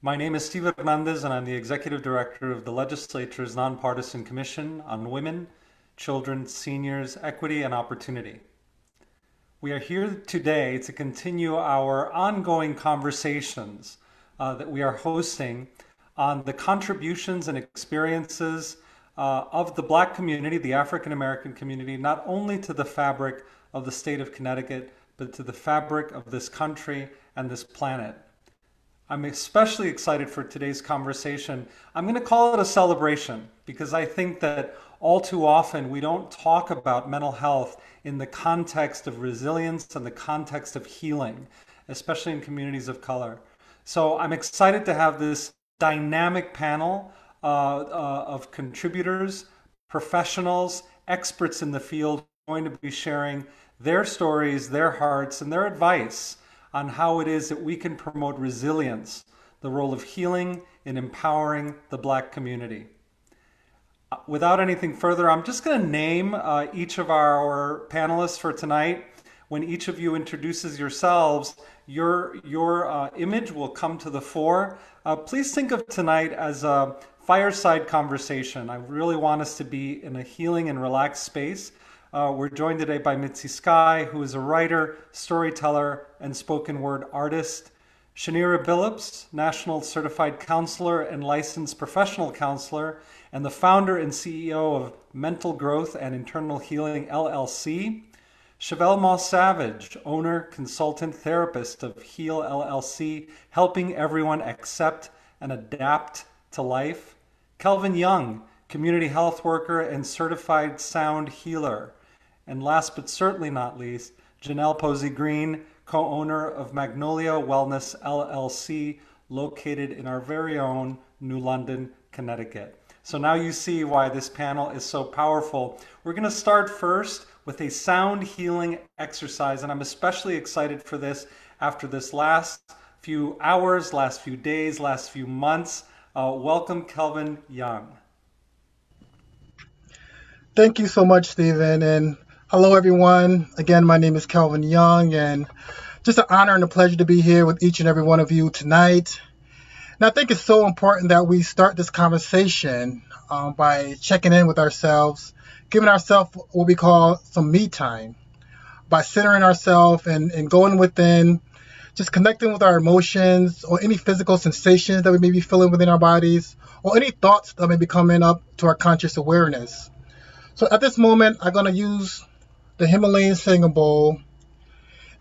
My name is Steve Hernandez, and I'm the Executive Director of the Legislature's Nonpartisan Commission on Women, Children, Seniors, Equity, and Opportunity. We are here today to continue our ongoing conversations that we are hosting on the contributions and experiences of the Black community, the African American community, not only to the fabric of the state of Connecticut, but to the fabric of this country and this planet. I'm especially excited for today's conversation. I'm going to call it a celebration because I think that all too often we don't talk about mental health in the context of resilience and the context of healing, especially in communities of color. So I'm excited to have this dynamic panel of contributors, professionals, experts in the field going to be sharing their stories, their hearts, and their advice on how it is that we can promote resilience, the role of healing in empowering the Black community. Without anything further, I'm just going to name each of our panelists for tonight. When each of you introduces yourselves, your image will come to the fore. Please think of tonight as a fireside conversation. I really want us to be in a healing and relaxed space. We're joined today by Mitzi Sky, who is a writer, storyteller, and spoken word artist. Shanira Billups, National Certified Counselor and Licensed Professional Counselor, and the founder and CEO of Mental Growth and Internal Healing, LLC. Chevelle Mos Savage, owner, consultant, therapist of Heal, LLC, helping everyone accept and adapt to life. Kelvin Young, community health worker and certified sound healer. And last but certainly not least, Janelle Posey Green, co-owner of Magnolia Wellness LLC, located in our very own New London, Connecticut. So now you see why this panel is so powerful. We're going to start first with a sound healing exercise, and I'm especially excited for this after this last few hours, last few days, last few months. Welcome, Kelvin Young. Thank you so much, Stephen, and hello, everyone. Again, my name is Kelvin Young, and just an honor and a pleasure to be here with each and every one of you tonight. And I think it's so important that we start this conversation by checking in with ourselves, giving ourselves what we call some me time, by centering ourselves and going within, just connecting with our emotions or any physical sensations that we may be feeling within our bodies, or any thoughts that may be coming up to our conscious awareness. So at this moment, I'm going to use the Himalayan singing bowl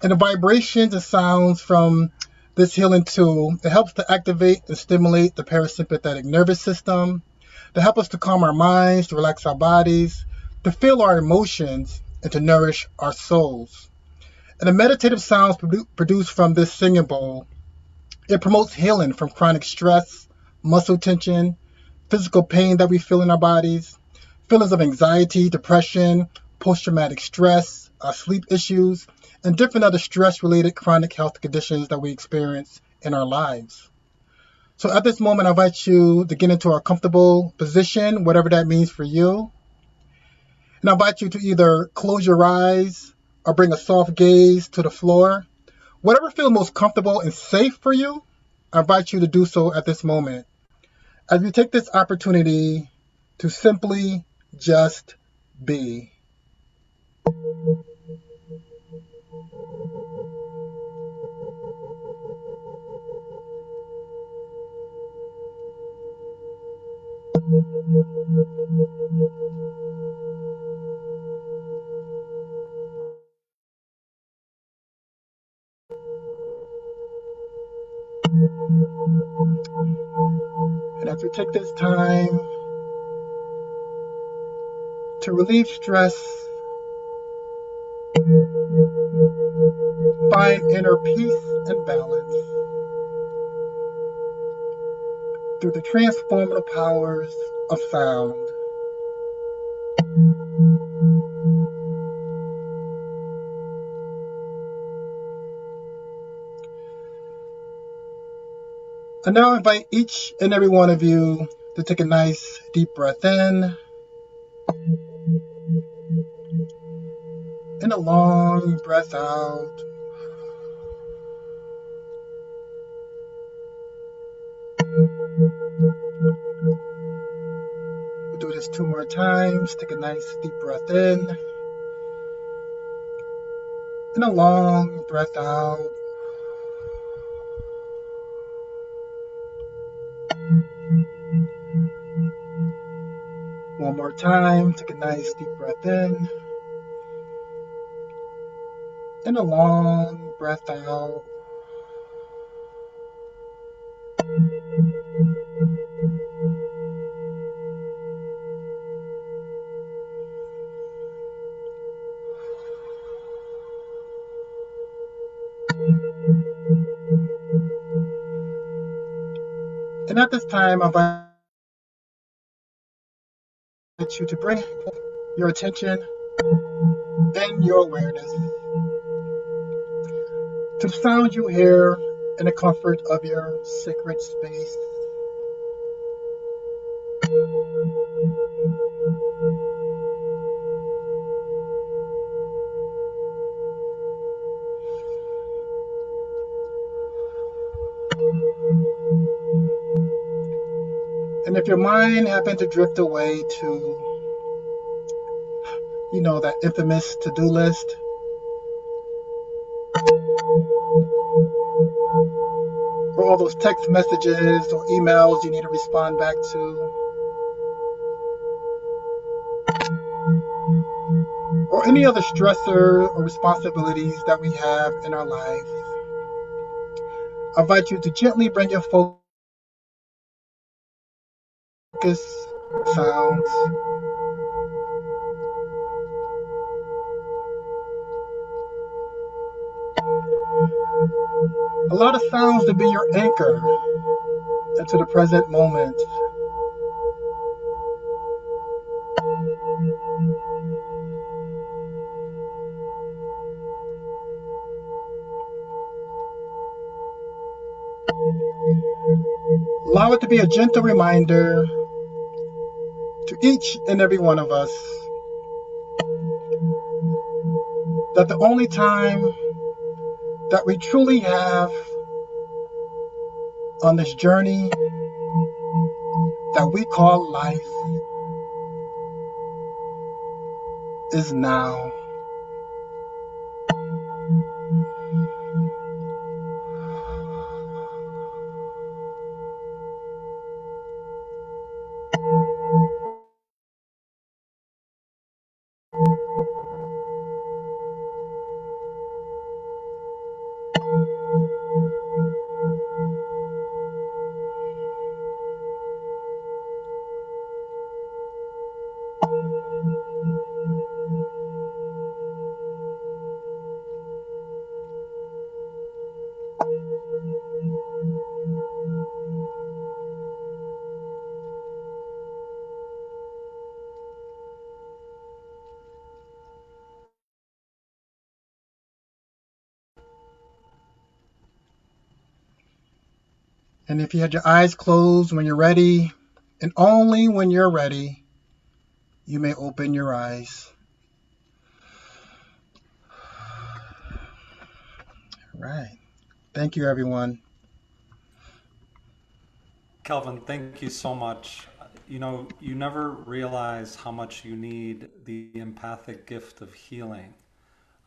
and the vibrations and sounds from this healing tool. It helps to activate and stimulate the parasympathetic nervous system, to help us to calm our minds, to relax our bodies, to feel our emotions, and to nourish our souls. And the meditative sounds produced from this singing bowl, it promotes healing from chronic stress, muscle tension, physical pain that we feel in our bodies, feelings of anxiety, depression, post-traumatic stress, sleep issues, and different other stress-related chronic health conditions that we experience in our lives. So at this moment, I invite you to get into a comfortable position, whatever that means for you. And I invite you to either close your eyes or bring a soft gaze to the floor. Whatever feels most comfortable and safe for you, I invite you to do so at this moment. As we take this opportunity to simply just be. And as we take this time to relieve stress, find inner peace and balance through the transformative powers of sound. And now I invite each and every one of you to take a nice deep breath in and a long breath out. We'll do this 2 more times. Take a nice deep breath in. And a long breath out. One more time. Take a nice deep breath in. And a long breath out. And at this time, I invite you to bring your attention and your awareness to the sound you hear in the comfort of your sacred space. And if your mind happened to drift away to, that infamous to-do list, or all those text messages or emails you need to respond back to, or any other stressor or responsibilities that we have in our life, I invite you to gently bring your focus sounds. Allow the sounds to be your anchor into the present moment. Allow it to be a gentle reminder to each and every one of us that the only time that we truly have on this journey that we call life is now. And if you had your eyes closed when you're ready, and only when you're ready, you may open your eyes. All right. Thank you, everyone. Kelvin, thank you so much. You never realize how much you need the empathic gift of healing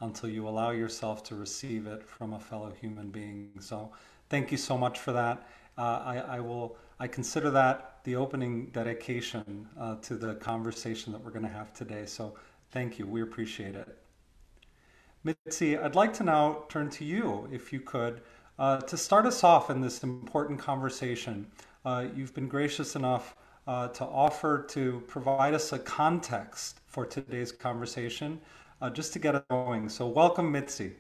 until you allow yourself to receive it from a fellow human being. So thank you so much for that. I consider that the opening dedication to the conversation that we're going to have today. So thank you. We appreciate it. Mitzi, I'd like to now turn to you, if you could, to start us off in this important conversation. You've been gracious enough to offer to provide us a context for today's conversation, just to get it going. So welcome, Mitzi.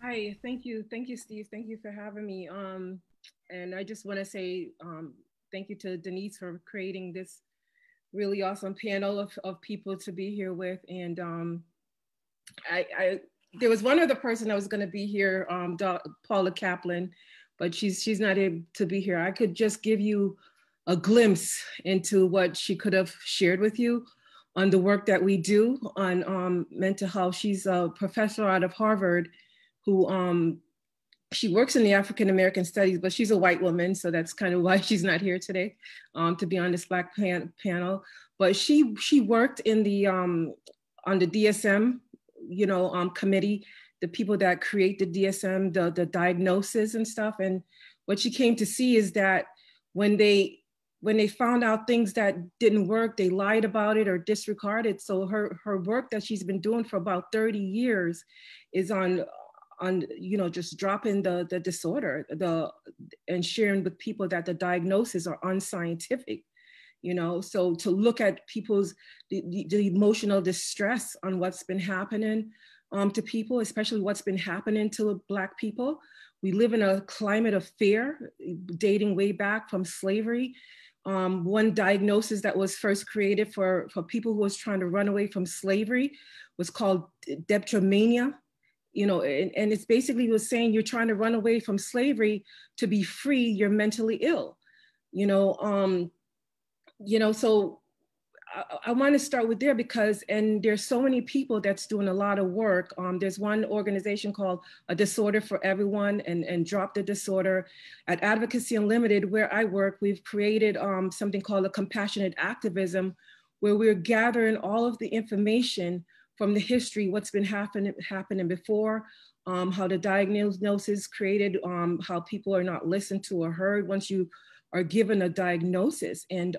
Hi, thank you, Steve. Thank you for having me. And I just want to say thank you to Denise for creating this really awesome panel of people to be here with. And there was one other person that was going to be here, Paula Kaplan, but she's not able to be here. I could just give you a glimpse into what she could have shared with you on the work that we do on mental health. She's a professor out of Harvard who she works in the African American studies, but she's a white woman, so that's kind of why she's not here today to be on this Black panel. But she worked in the on the DSM, committee, the people that create the DSM, the diagnosis and stuff. And what she came to see is that when they found out things that didn't work, they lied about it or disregarded. So her work that she's been doing for about 30 years is on just dropping the disorder, and sharing with people that the diagnoses are unscientific, so to look at people's the emotional distress on what's been happening to people, especially what's been happening to Black people. We live in a climate of fear dating way back from slavery. One diagnosis that was first created for people who was trying to run away from slavery was called dipsomania. And it's basically was saying you're trying to run away from slavery to be free, you're mentally ill, so I want to start with there and there's so many people that's doing a lot of work. There's one organization called A Disorder for Everyone and Drop the Disorder. At Advocacy Unlimited, where I work, we've created something called a compassionate activism, where we're gathering all of the information from the history, what's been happening before, how the diagnosis created, how people are not listened to or heard once you are given a diagnosis. And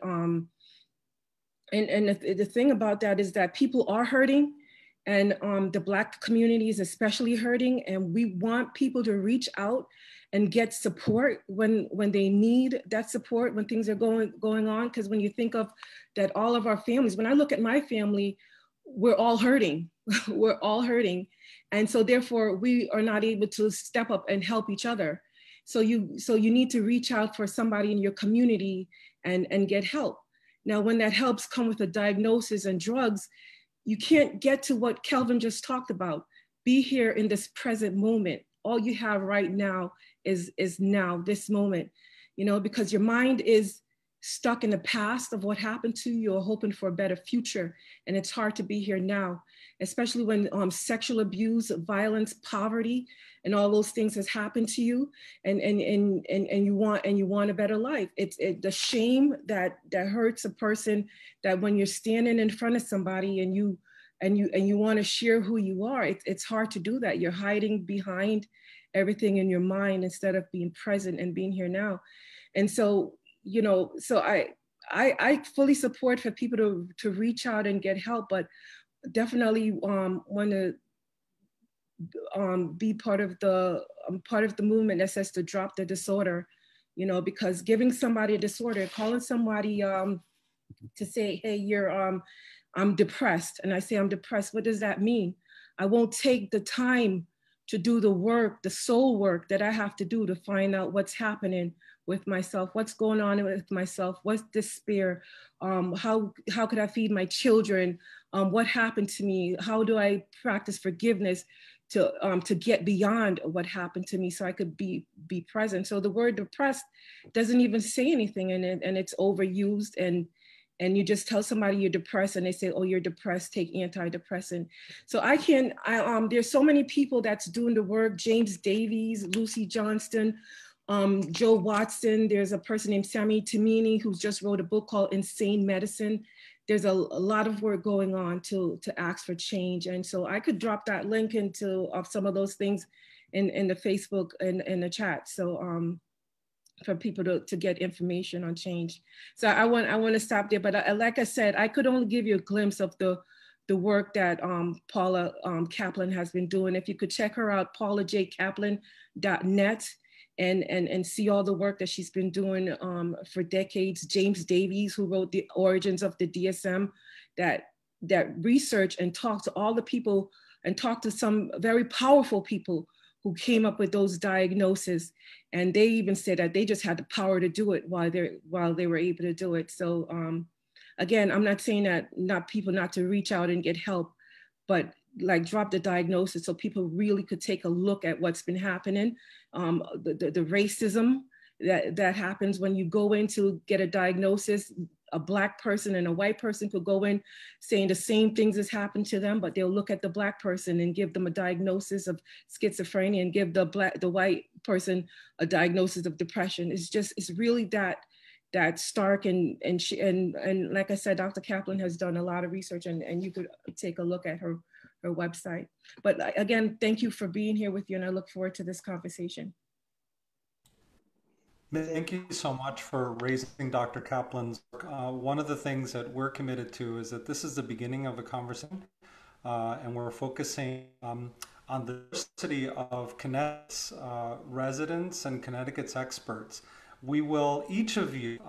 the thing about that is that people are hurting, and the Black community is especially hurting, and we want people to reach out and get support when they need that support, when things are going on. Because when you think of that, all of our families, when I look at my family, we're all hurting. We're all hurting. And so therefore we are not able to step up and help each other. So you need to reach out for somebody in your community and get help. Now, when that helps come with a diagnosis and drugs, you can't get to what Kelvin just talked about. Be here in this present moment. All you have right now is now, this moment, because your mind is stuck in the past of what happened to you. You're hoping for a better future. And it's hard to be here now, especially when sexual abuse, violence, poverty, and all those things has happened to you, and you want a better life. It's the shame that hurts a person, that when you're standing in front of somebody and you want to share who you are, it's hard to do that. You're hiding behind everything in your mind instead of being present and being here now. And so, so I fully support for people to reach out and get help, but definitely want to be part of the movement that says to drop the disorder, because giving somebody a disorder, calling somebody to say, hey, I'm depressed, and I say I'm depressed, what does that mean? I won't take the time to do the work, the soul work that I have to do to find out what's happening with myself, what's going on with myself, what's despair, how could I feed my children, what happened to me, how do I practice forgiveness to get beyond what happened to me so I could be present. So the word depressed doesn't even say anything in it, and it's overused, and you just tell somebody you're depressed and they say, oh, you're depressed, take antidepressant. So there's so many people that's doing the work, James Davies, Lucy Johnston, Joe Watson. There's a person named Sammy Tamini who's just wrote a book called Insane Medicine. There's a lot of work going on to ask for change. And so I could drop that link into some of those things in the Facebook and in the chat. So for people to get information on change. So I want to stop there, but like I said, I could only give you a glimpse of the work that Paula Kaplan has been doing. If you could check her out, paulajkaplan.net, and see all the work that she's been doing for decades. James Davies, who wrote The Origins of the DSM, that research and talked to all the people and talked to some very powerful people who came up with those diagnoses. And they even said that they just had the power to do it while they were able to do it. So again, I'm not saying that not to reach out and get help, but like drop the diagnosis so people really could take a look at what's been happening. The racism that happens when you go in to get a diagnosis. A Black person and a white person could go in saying the same things has happened to them, but they'll look at the Black person and give them a diagnosis of schizophrenia and give the white person a diagnosis of depression. It's really that stark, and like I said, Dr. Kaplan has done a lot of research, and you could take a look at her website. But again, thank you for being here with you, and I look forward to this conversation. Thank you so much for raising Dr. Kaplan's work. One of the things that we're committed to is that this is the beginning of a conversation, and we're focusing on the diversity of Connecticut's residents and Connecticut's experts. Each of you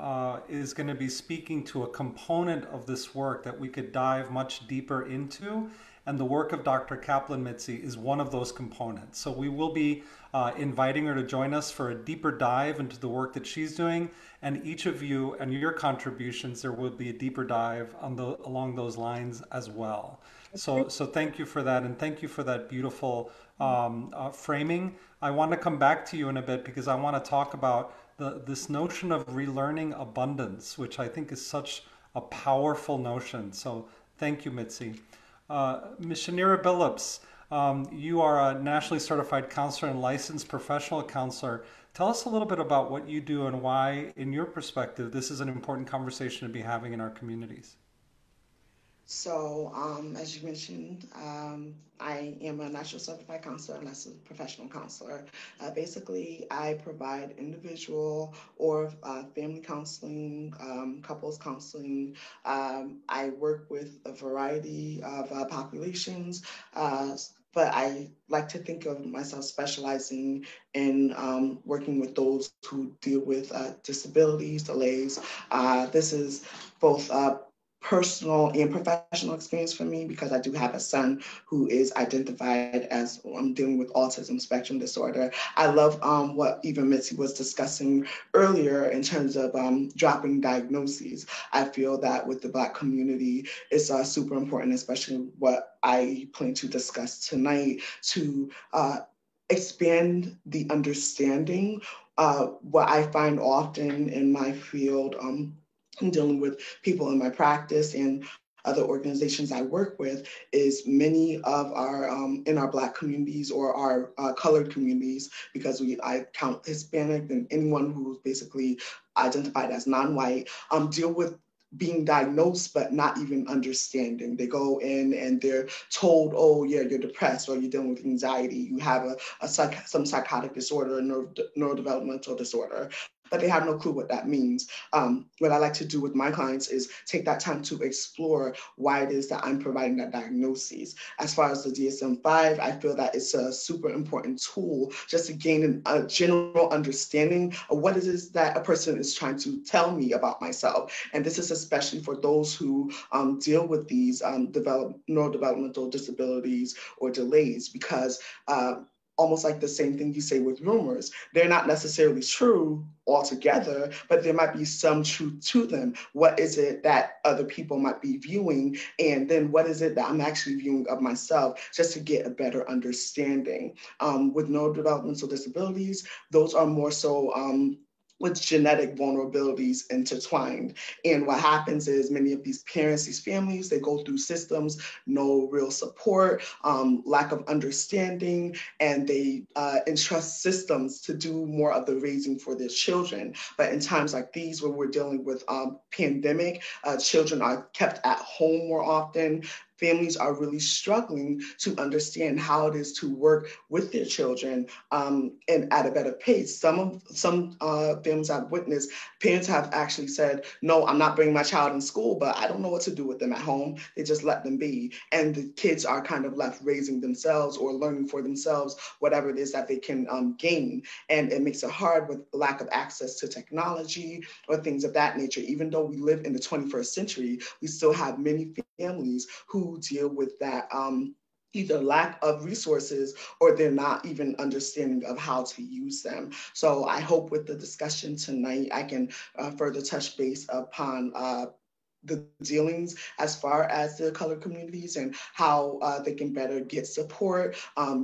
is going to be speaking to a component of this work that we could dive much deeper into. And the work of Dr. Kaplan Mitzi is one of those components. So we will be inviting her to join us for a deeper dive into the work that she's doing. And each of you and your contributions, there will be a deeper dive along those lines as well. So thank you for that. And thank you for that beautiful framing. I want to come back to you in a bit because I want to talk about this notion of relearning abundance, which I think is such a powerful notion. So thank you, Mitzi. Ms. Shanira Billups, you are a nationally certified counselor and licensed professional counselor. Tell us a little bit about what you do and why, in your perspective, this is an important conversation to be having in our communities. So, as you mentioned, I am a national certified counselor and licensed professional counselor. Basically, I provide individual or family counseling, couples counseling. I work with a variety of populations, but I like to think of myself specializing in working with those who deal with disabilities, delays. This is both personal and professional experience for me because I do have a son who is identified as dealing with autism spectrum disorder. I love what even Mitzi was discussing earlier in terms of dropping diagnoses. I feel that with the Black community, it's super important, especially what I plan to discuss tonight, to expand the understanding. What I find often in my field, I'm dealing with people in my practice and other organizations I work with, is many of our in our Black communities or our colored communities, because I count Hispanic and anyone who's basically identified as non-white, deal with being diagnosed but not even understanding. They go in and they're told, oh yeah, you're depressed, or you're dealing with anxiety, you have some psychotic disorder, neurodevelopmental disorder, but they have no clue what that means. What I like to do with my clients is take that time to explore why it is that I'm providing that diagnosis. As far as the DSM-5, I feel that it's a super important tool just to gain a general understanding of what it is that a person is trying to tell me about myself. And this is especially for those who deal with these neurodevelopmental disabilities or delays, because almost like the same thing you say with rumors. They're not necessarily true altogether, but there might be some truth to them. What is it that other people might be viewing? And then what is it that I'm actually viewing of myself, just to get a better understanding? With neurodevelopmental disabilities, those are more so with genetic vulnerabilities intertwined. And what happens is many of these parents, these families, they go through systems, no real support, lack of understanding, and they entrust systems to do more of the raising for their children. But in times like these, where we're dealing with pandemic, children are kept at home more often. Families are really struggling to understand how it is to work with their children and at a better pace. Some families I've witnessed, parents have actually said, no, I'm not bringing my child in school, but I don't know what to do with them at home. They just let them be. And the kids are kind of left raising themselves or learning for themselves, whatever it is that they can gain. And it makes it hard with lack of access to technology or things of that nature. Even though we live in the 21st century, we still have many families who deal with that either lack of resources or they're not even understanding of how to use them. So I hope with the discussion tonight, I can further touch base upon the dealings as far as the colored communities and how they can better get support,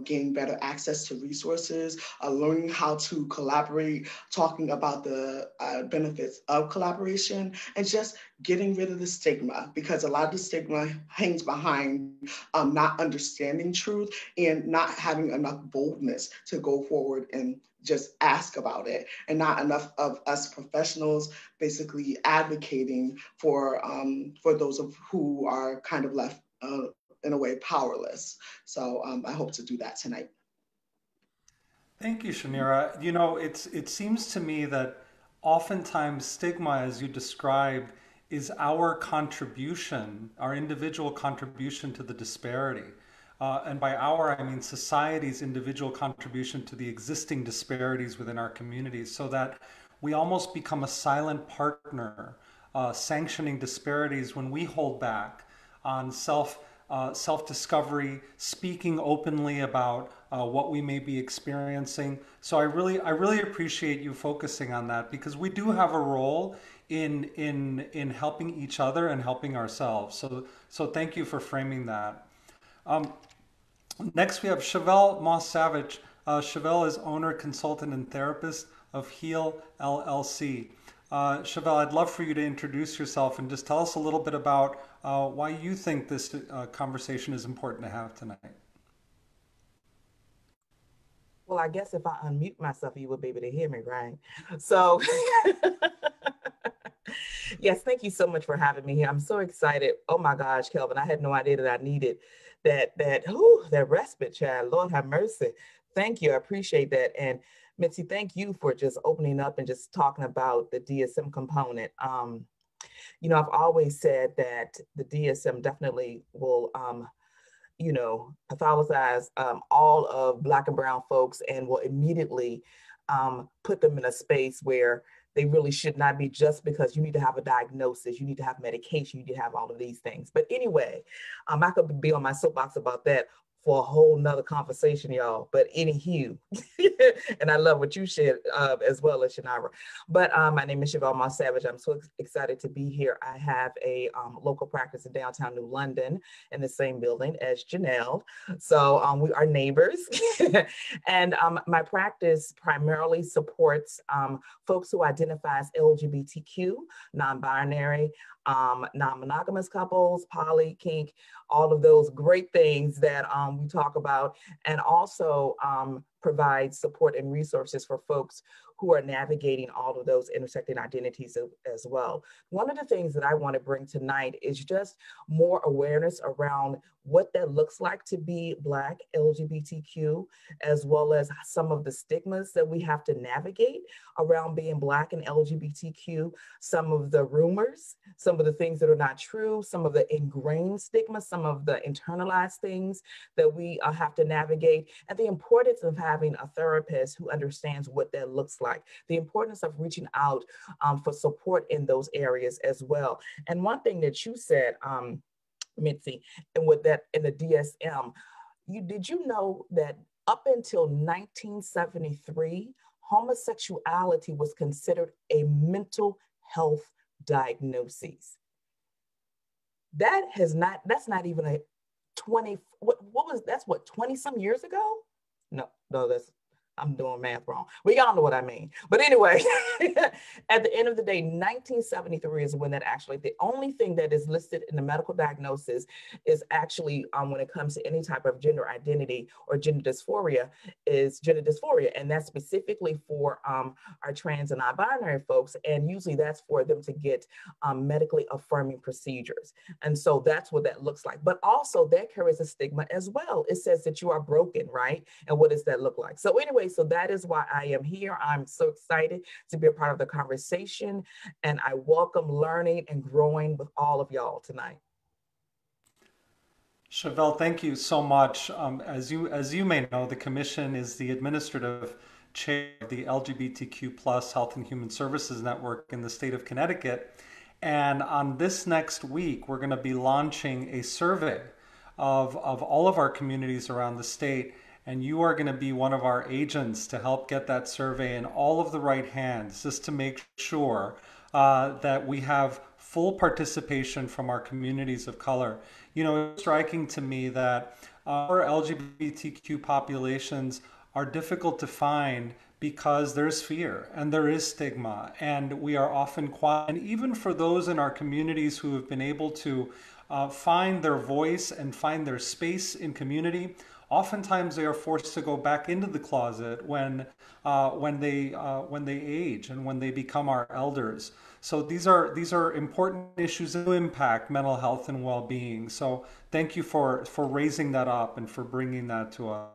gain better access to resources, learning how to collaborate, talking about the benefits of collaboration, and just getting rid of the stigma, because a lot of the stigma hangs behind not understanding truth and not having enough boldness to go forward and just ask about it, and not enough of us professionals basically advocating for those who are kind of left in a way powerless. So I hope to do that tonight. Thank you, Shanira. You know, it seems to me that oftentimes stigma, as you described, is our contribution, our individual contribution to the disparity. And by our, I mean society's individual contribution to the existing disparities within our communities, so that we almost become a silent partner, sanctioning disparities when we hold back on self-discovery, speaking openly about what we may be experiencing. So I really appreciate you focusing on that, because we do have a role in helping each other and helping ourselves. So thank you for framing that. Next, we have Chevelle Mos Savage. Chevelle is owner, consultant, and therapist of Heal LLC. Chevelle, I'd love for you to introduce yourself and just tell us a little bit about why you think this conversation is important to have tonight. Well, I guess if I unmute myself, you would be able to hear me, right? So, yes, thank you so much for having me here. I'm so excited. Oh my gosh, Kelvin, I had no idea that I needed that respite, child. Lord have mercy. Thank you. I appreciate that. And Mitzi, thank you for just opening up and just talking about the DSM component. You know, I've always said that the DSM definitely will, you know, pathologize all of Black and brown folks, and will immediately put them in a space where they really should not be, just because you need to have a diagnosis, you need to have medication, you need to have all of these things. But anyway, I could be on my soapbox about that for a whole nother conversation, y'all. But anywho, and I love what you shared as well as Shanira. But my name is Chevelle Mos Savage. I'm so excited to be here. I have a local practice in downtown New London in the same building as Janelle. So we are neighbors. And my practice primarily supports folks who identify as LGBTQ, non-binary, non-monogamous couples, poly, kink, all of those great things that we talk about, and also provide support and resources for folks who are navigating all of those intersecting identities as well. One of the things that I want to bring tonight is just more awareness around what that looks like to be Black, LGBTQ, as well as some of the stigmas that we have to navigate around being Black and LGBTQ, some of the rumors, some of the things that are not true, some of the ingrained stigmas, some of the internalized things that we have to navigate, and the importance of having a therapist who understands what that looks like, the importance of reaching out for support in those areas as well. And one thing that you said, Mitzi, and with that in the DSM, did you know that up until 1973, homosexuality was considered a mental health diagnosis? That's not even a 20, that's what, 20 some years ago? No, I'm doing math wrong. But y'all know what I mean. But anyway, at the end of the day, 1973 is when that actually, the only thing that is listed in the medical diagnosis is actually when it comes to any type of gender identity or gender dysphoria, is gender dysphoria. And that's specifically for our trans and non-binary folks. And usually that's for them to get medically affirming procedures. And so that's what that looks like. But also that carries a stigma as well. It says that you are broken, right? And what does that look like? So anyway, so that is why I am here. I'm so excited to be a part of the conversation, and I welcome learning and growing with all of y'all tonight. Chevelle, thank you so much. As you may know, the Commission is the administrative chair of the LGBTQ plus Health and Human Services Network in the state of Connecticut. And on this next week, we're going to be launching a survey of all of our communities around the state. And you are going to be one of our agents to help get that survey in all of the right hands, just to make sure that we have full participation from our communities of color. You know, it's striking to me that our LGBTQ populations are difficult to find because there's fear and there is stigma, and we are often quiet. And even for those in our communities who have been able to find their voice and find their space in community, oftentimes they are forced to go back into the closet when they age and when they become our elders. So these are important issues that do impact mental health and well-being. So thank you for raising that up and for bringing that to us.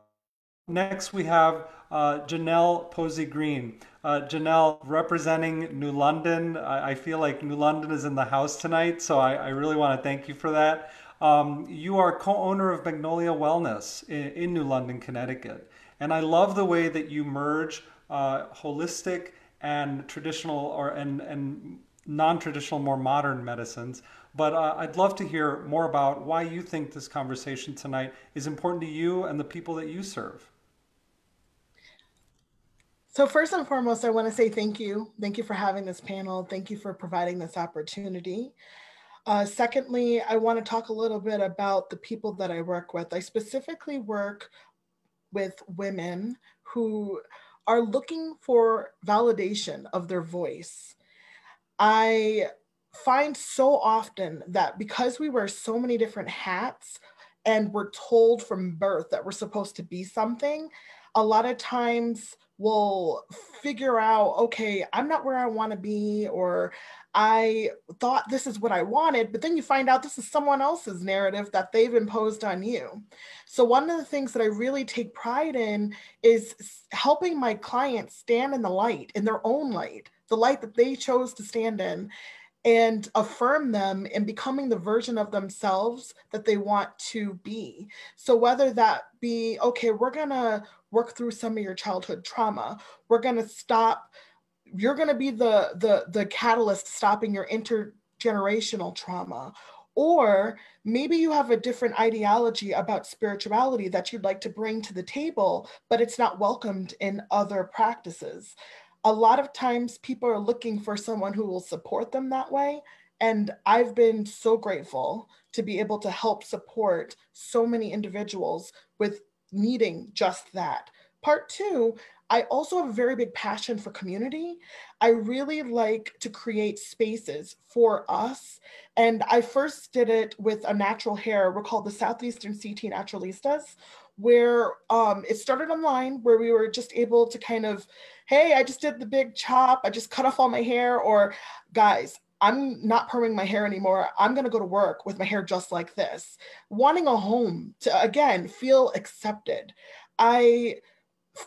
Next, we have Janelle Posey Green. Janelle, representing New London. I feel like New London is in the house tonight, so I really want to thank you for that. You are co-owner of Magnolia Wellness in New London, Connecticut. And I love the way that you merge holistic and traditional and non-traditional, more modern medicines. But I'd love to hear more about why you think this conversation tonight is important to you and the people that you serve. So first and foremost, I want to say thank you. Thank you for having this panel. Thank you for providing this opportunity. Secondly, I want to talk a little bit about the people that I work with. I specifically work with women who are looking for validation of their voice. I find so often that because we wear so many different hats and we're told from birth that we're supposed to be something, a lot of times we'll figure out, okay, I'm not where I want to be, or I thought this is what I wanted, but then you find out this is someone else's narrative that they've imposed on you. So one of the things that I really take pride in is helping my clients stand in the light, in their own light, the light that they chose to stand in, and affirm them in becoming the version of themselves that they want to be. So whether that be, okay, we're gonna work through some of your childhood trauma, we're gonna stop, you're gonna be the catalyst stopping your intergenerational trauma, or maybe you have a different ideology about spirituality that you'd like to bring to the table, but it's not welcomed in other practices. A lot of times people are looking for someone who will support them that way. And I've been so grateful to be able to help support so many individuals with needing just that. Part two, I also have a very big passion for community. I really like to create spaces for us. And I first did it with a natural hair. We're called the Southeastern CT Naturalistas, where it started online, where we were just able to kind of, hey, I just did the big chop, I just cut off all my hair, or guys, I'm not perming my hair anymore. I'm going to go to work with my hair just like this. Wanting a home to, again, feel accepted. I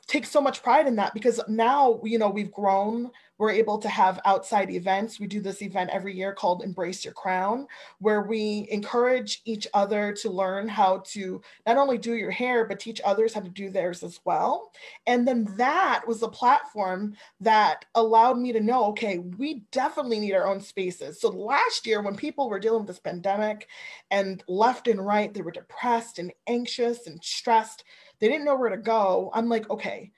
take so much pride in that because now, you know, we've grown, we're able to have outside events. We do this event every year called Embrace Your Crown, where we encourage each other to learn how to not only do your hair, but teach others how to do theirs as well. And then that was a platform that allowed me to know, okay, we definitely need our own spaces. So last year when people were dealing with this pandemic and left and right, they were depressed and anxious and stressed, they didn't know where to go. I'm like, okay,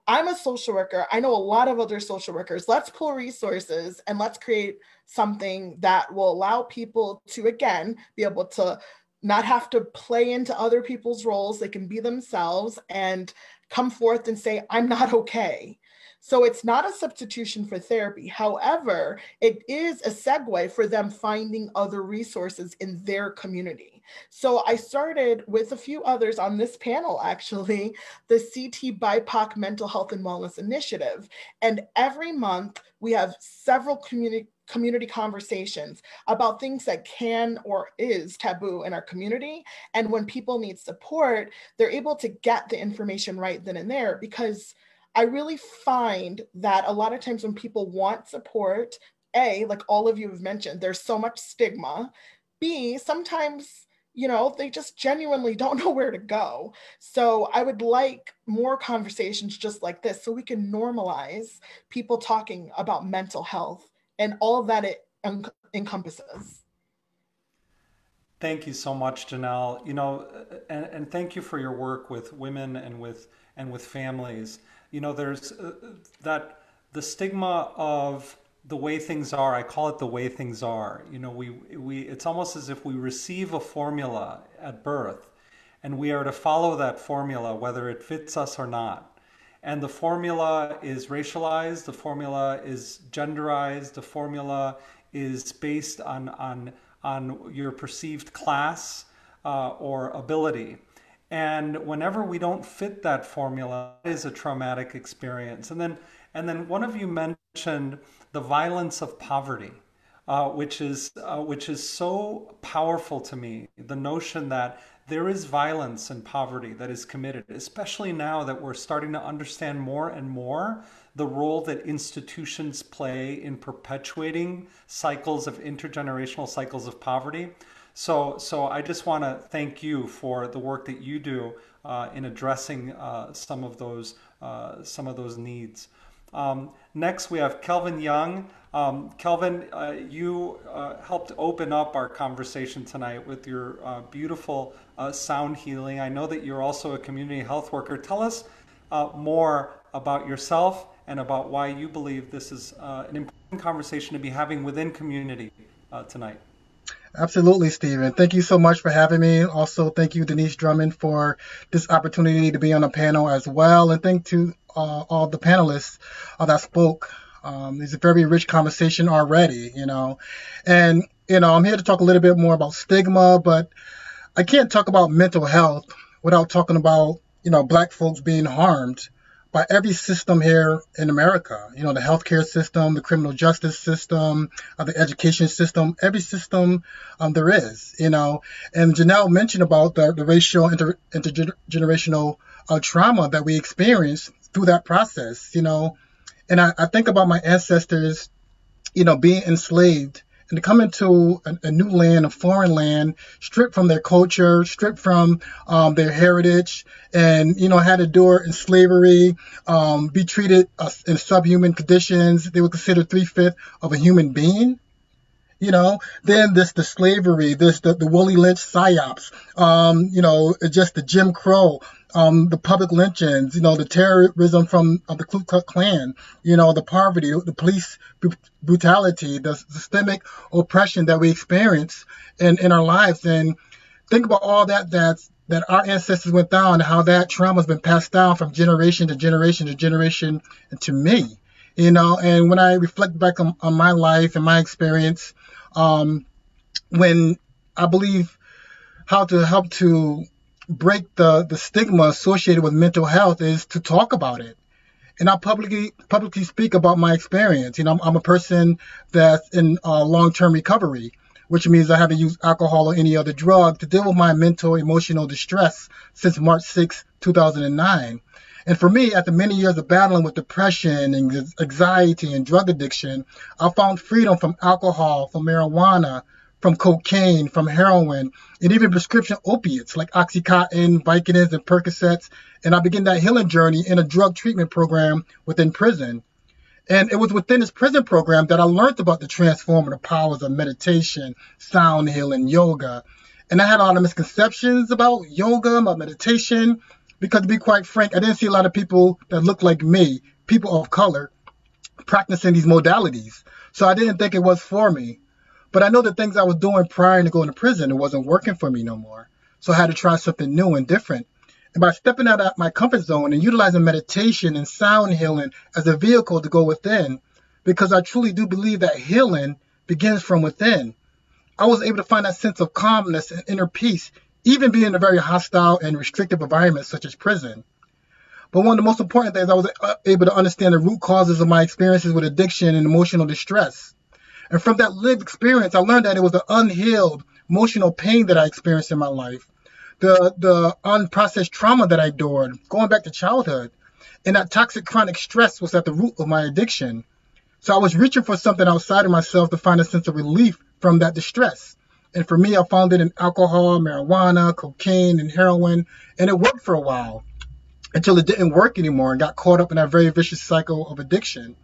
I'm a social worker. I know a lot of other social workers. Let's pull resources and let's create something that will allow people to, again, be able to not have to play into other people's roles. They can be themselves and come forth and say, I'm not okay. So it's not a substitution for therapy. However, it is a segue for them finding other resources in their community. So I started with a few others on this panel, actually, the CT BIPOC Mental Health and Wellness Initiative. And every month we have several community conversations about things that can or is taboo in our community. And when people need support, they're able to get the information right then and there, because I really find that a lot of times when people want support, A, like all of you have mentioned, there's so much stigma. B, sometimes, you know, they just genuinely don't know where to go. So I would like more conversations just like this so we can normalize people talking about mental health and all of that it encompasses. Thank you so much, Janelle. You know, and thank you for your work with women and with families. You know, there's that the stigma of the way things are. I call it the way things are. You know, we it's almost as if we receive a formula at birth, and we are to follow that formula whether it fits us or not. And the formula is racialized. The formula is genderized. The formula is based on your perceived class or ability. And whenever we don't fit that formula, it is a traumatic experience. And then one of you mentioned the violence of poverty, which is so powerful to me. The notion that there is violence and poverty that is committed, especially now that we're starting to understand more and more the role that institutions play in perpetuating cycles of intergenerational cycles of poverty. So I just want to thank you for the work that you do in addressing some of those needs. Next, we have Kelvin Young. Kelvin, you helped open up our conversation tonight with your beautiful sound healing. I know that you're also a community health worker. Tell us more about yourself and about why you believe this is an important conversation to be having within community tonight. Absolutely, Stephen. Thank you so much for having me. Also, thank you, Denise Drummond, for this opportunity to be on the panel as well. And thank to all the panelists that spoke. It's a very rich conversation already, And, I'm here to talk a little bit more about stigma, but I can't talk about mental health without talking about, Black folks being harmed by every system here in America. The healthcare system, the criminal justice system, the education system, every system there is, And Janelle mentioned about the racial intergenerational trauma that we experience through that process, And I think about my ancestors, being enslaved and to come into a new land, a foreign land, stripped from their culture, stripped from their heritage, and, had to endure in slavery, be treated in subhuman conditions. They were considered 3/5 of a human being. Then the slavery, the Willie Lynch psyops, just the Jim Crow, the public lynchings, the terrorism from the Ku Klux Klan, the poverty, the police brutality, the systemic oppression that we experience in our lives. And think about all that our ancestors went down and how that trauma has been passed down from generation to generation to generation to me. And when I reflect back on my life and my experience, when I believe how to help to break the stigma associated with mental health is to talk about it. And I publicly speak about my experience. I'm a person that's in long-term recovery, which means I haven't used alcohol or any other drug to deal with my mental, emotional distress since March 6, 2009. And for me, after many years of battling with depression and anxiety and drug addiction, I found freedom from alcohol, from marijuana, from cocaine, from heroin, and even prescription opiates like Oxycontin, Vicodins, and Percocets. And I began that healing journey in a drug treatment program within prison. And it was within this prison program that I learned about the transformative powers of meditation, sound healing, yoga. And I had a lot of misconceptions about yoga, about meditation, because to be quite frank, I didn't see a lot of people that looked like me, people of color, practicing these modalities. So I didn't think it was for me. But I know the things I was doing prior to going to prison, it wasn't working for me no more. So I had to try something new and different. And by stepping out of my comfort zone and utilizing meditation and sound healing as a vehicle to go within, because I truly do believe that healing begins from within, I was able to find that sense of calmness and inner peace, even being in a very hostile and restrictive environment such as prison. But one of the most important things, I was able to understand the root causes of my experiences with addiction and emotional distress. And from that lived experience, I learned that it was the unhealed emotional pain that I experienced in my life, the unprocessed trauma that I endured, going back to childhood, and that toxic chronic stress was at the root of my addiction. So I was reaching for something outside of myself to find a sense of relief from that distress. And for me, I found it in alcohol, marijuana, cocaine, and heroin, and it worked for a while until it didn't work anymore and got caught up in that very vicious cycle of addiction.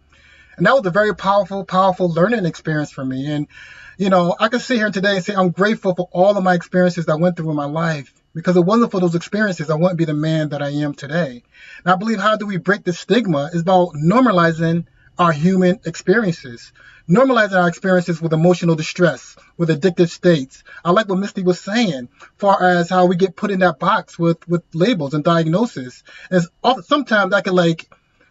And that was a very powerful learning experience for me. And, I can sit here today and say I'm grateful for all of my experiences that I went through in my life, because if it wasn't for those experiences, I wouldn't be the man that I am today. And I believe how do we break the stigma is about normalizing our human experiences, normalizing our experiences with emotional distress, with addictive states. I like what Misty was saying, far as how we get put in that box with labels and diagnosis. And sometimes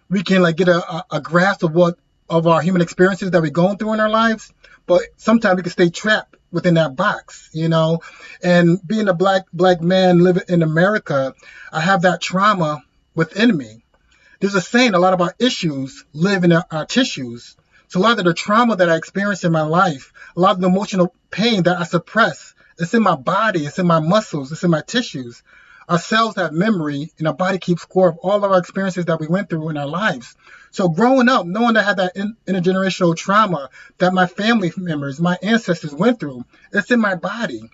we can get a grasp of what of our human experiences that we're going through in our lives, but sometimes we can stay trapped within that box, you know. And being a black man living in America, I have that trauma within me. There's a saying, a lot of our issues live in our tissues. So a lot of the trauma that I experienced in my life, a lot of the emotional pain that I suppress, it's in my body, it's in my muscles, it's in my tissues. Our cells have memory, and our body keeps score of all of our experiences that we went through in our lives. So growing up, knowing that I had that intergenerational trauma that my family members, my ancestors went through, it's in my body.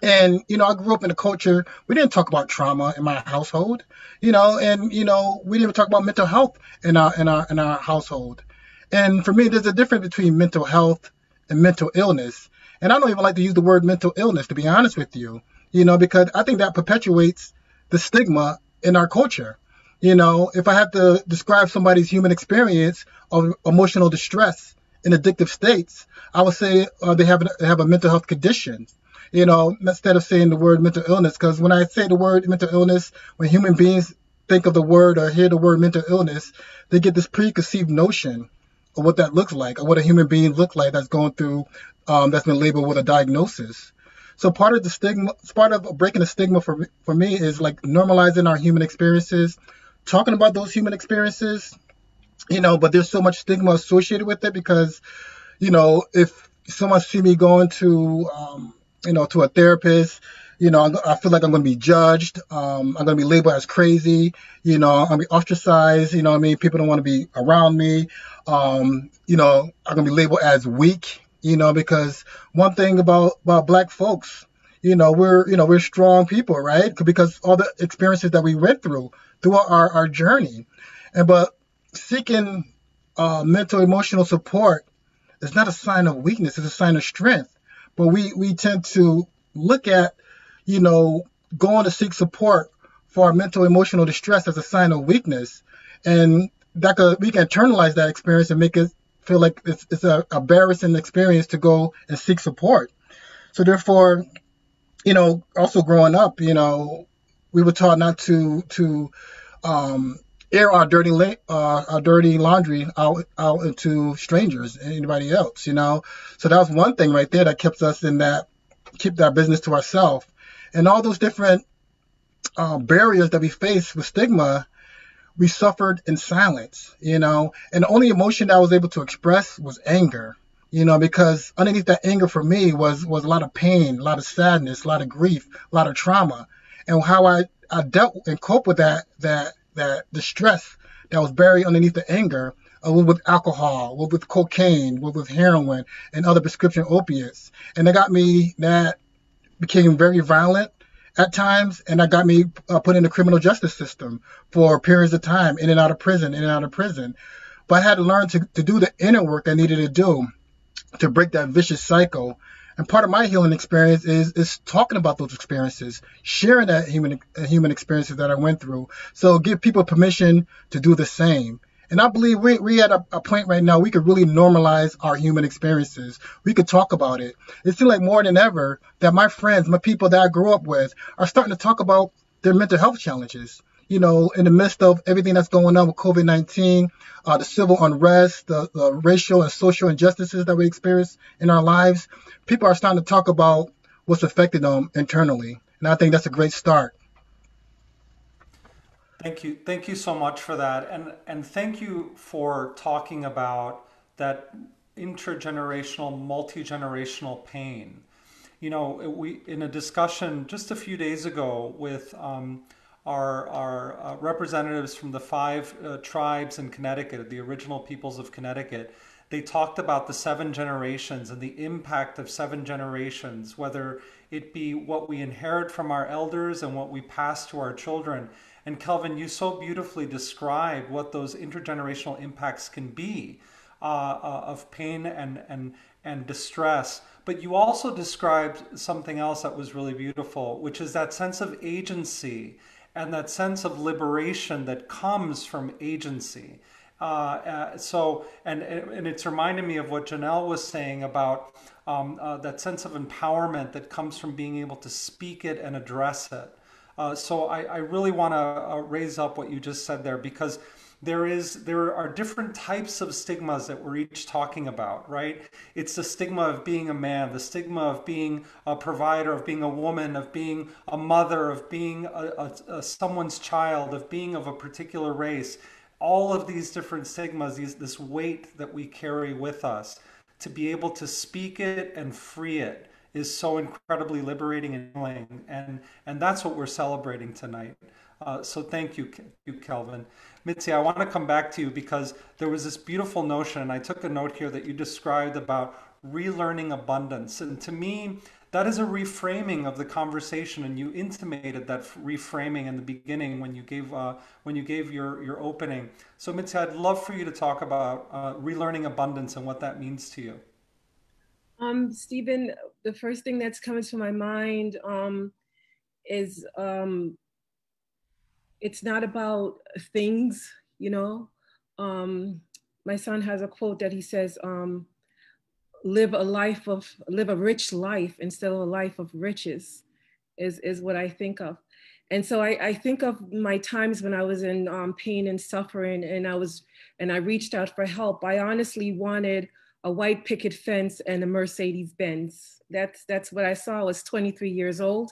And, you know, I grew up in a culture, we didn't talk about trauma in my household, you know, and, you know, we didn't even talk about mental health in our household. And for me, there's a difference between mental health and mental illness. And I don't even like to use the word mental illness, to be honest with you, you know, because I think that perpetuates the stigma in our culture. You know, if I have to describe somebody's human experience of emotional distress in addictive states, I would say they have a mental health condition. You know, instead of saying the word mental illness, because when I say the word mental illness, when human beings think of the word or hear the word mental illness, they get this preconceived notion of what that looks like, or what a human being looks like that's going through, that's been labeled with a diagnosis. So part of the stigma, part of breaking the stigma for me is like normalizing our human experiences, talking about those human experiences, you know, but there's so much stigma associated with it because, you know, if someone see me going to, you know, to a therapist, you know, I feel like I'm going to be judged. I'm going to be labeled as crazy. You know, I'm going to be ostracized. You know what I mean? People don't want to be around me. You know, I'm going to be labeled as weak, you know, because one thing about Black folks, you know, we're strong people, right? Because all the experiences that we went through our journey. But seeking mental emotional support is not a sign of weakness. It's a sign of strength. But we tend to look at, you know, going to seek support for our mental emotional distress as a sign of weakness. And we can internalize that experience and make it feel like it's a embarrassing experience to go and seek support. So therefore, you know, also growing up, you know, we were taught not to air our dirty laundry out into strangers and anybody else, you know. So that was one thing right there that kept us keep that business to ourselves. And all those different barriers that we face with stigma, we suffered in silence, you know. And the only emotion that I was able to express was anger, you know, because underneath that anger for me was a lot of pain, a lot of sadness, a lot of grief, a lot of trauma. And how I dealt and coped with that the stress that was buried underneath the anger with alcohol, with cocaine, with heroin and other prescription opiates. And that became very violent at times, and that got me put in the criminal justice system for periods of time, in and out of prison. But I had to learn to do the inner work I needed to do to break that vicious cycle. And part of my healing experience is talking about those experiences, sharing that human experiences that I went through. So give people permission to do the same. And I believe we at a point right now, we could really normalize our human experiences. We could talk about it. It seems like more than ever that my friends, my people that I grew up with are starting to talk about their mental health challenges. You know, in the midst of everything that's going on with COVID-19, the civil unrest, the racial and social injustices that we experience in our lives, people are starting to talk about what's affecting them internally. And I think that's a great start. Thank you so much for that, and thank you for talking about that intergenerational, multi-generational pain. You know, we in a discussion just a few days ago with our representatives from the five tribes in Connecticut, the original peoples of Connecticut. They talked about the 7 generations and the impact of 7 generations, whether it be what we inherit from our elders and what we pass to our children. And Kelvin, you so beautifully describe what those intergenerational impacts can be of pain and distress. But you also described something else that was really beautiful, which is that sense of agency and that sense of liberation that comes from agency. And it's reminded me of what Janelle was saying about that sense of empowerment that comes from being able to speak it and address it. So I really want to raise up what you just said there, because there are different types of stigmas that we're each talking about, right? It's the stigma of being a man, the stigma of being a provider, of being a woman, of being a mother, of being someone's child, of being of a particular race. All of these different stigmas, this weight that we carry with us, to be able to speak it and free it is so incredibly liberating and healing, and that's what we're celebrating tonight. So thank you, Kelvin. Mitzi, I want to come back to you because there was this beautiful notion, and I took a note here that you described about relearning abundance. And to me, that is a reframing of the conversation, and you intimated that reframing in the beginning when you gave your opening. So Mitzi, I'd love for you to talk about relearning abundance and what that means to you. Stephen, the first thing that's coming to my mind is it's not about things, you know. My son has a quote that he says, live a rich life instead of a life of riches is what I think of. And so I think of my times when I was in pain and suffering, and I reached out for help. I honestly wanted a white picket fence and a Mercedes Benz. That's what I saw. I was 23 years old.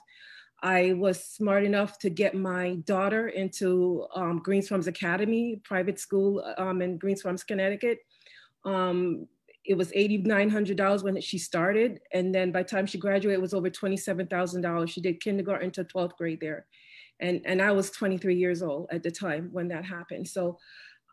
I was smart enough to get my daughter into Greens Farms Academy, private school in Greens Farms, Connecticut. It was $8,900 when she started. And then by the time she graduated, it was over $27,000. She did kindergarten to 12th grade there. And I was 23 years old at the time when that happened. So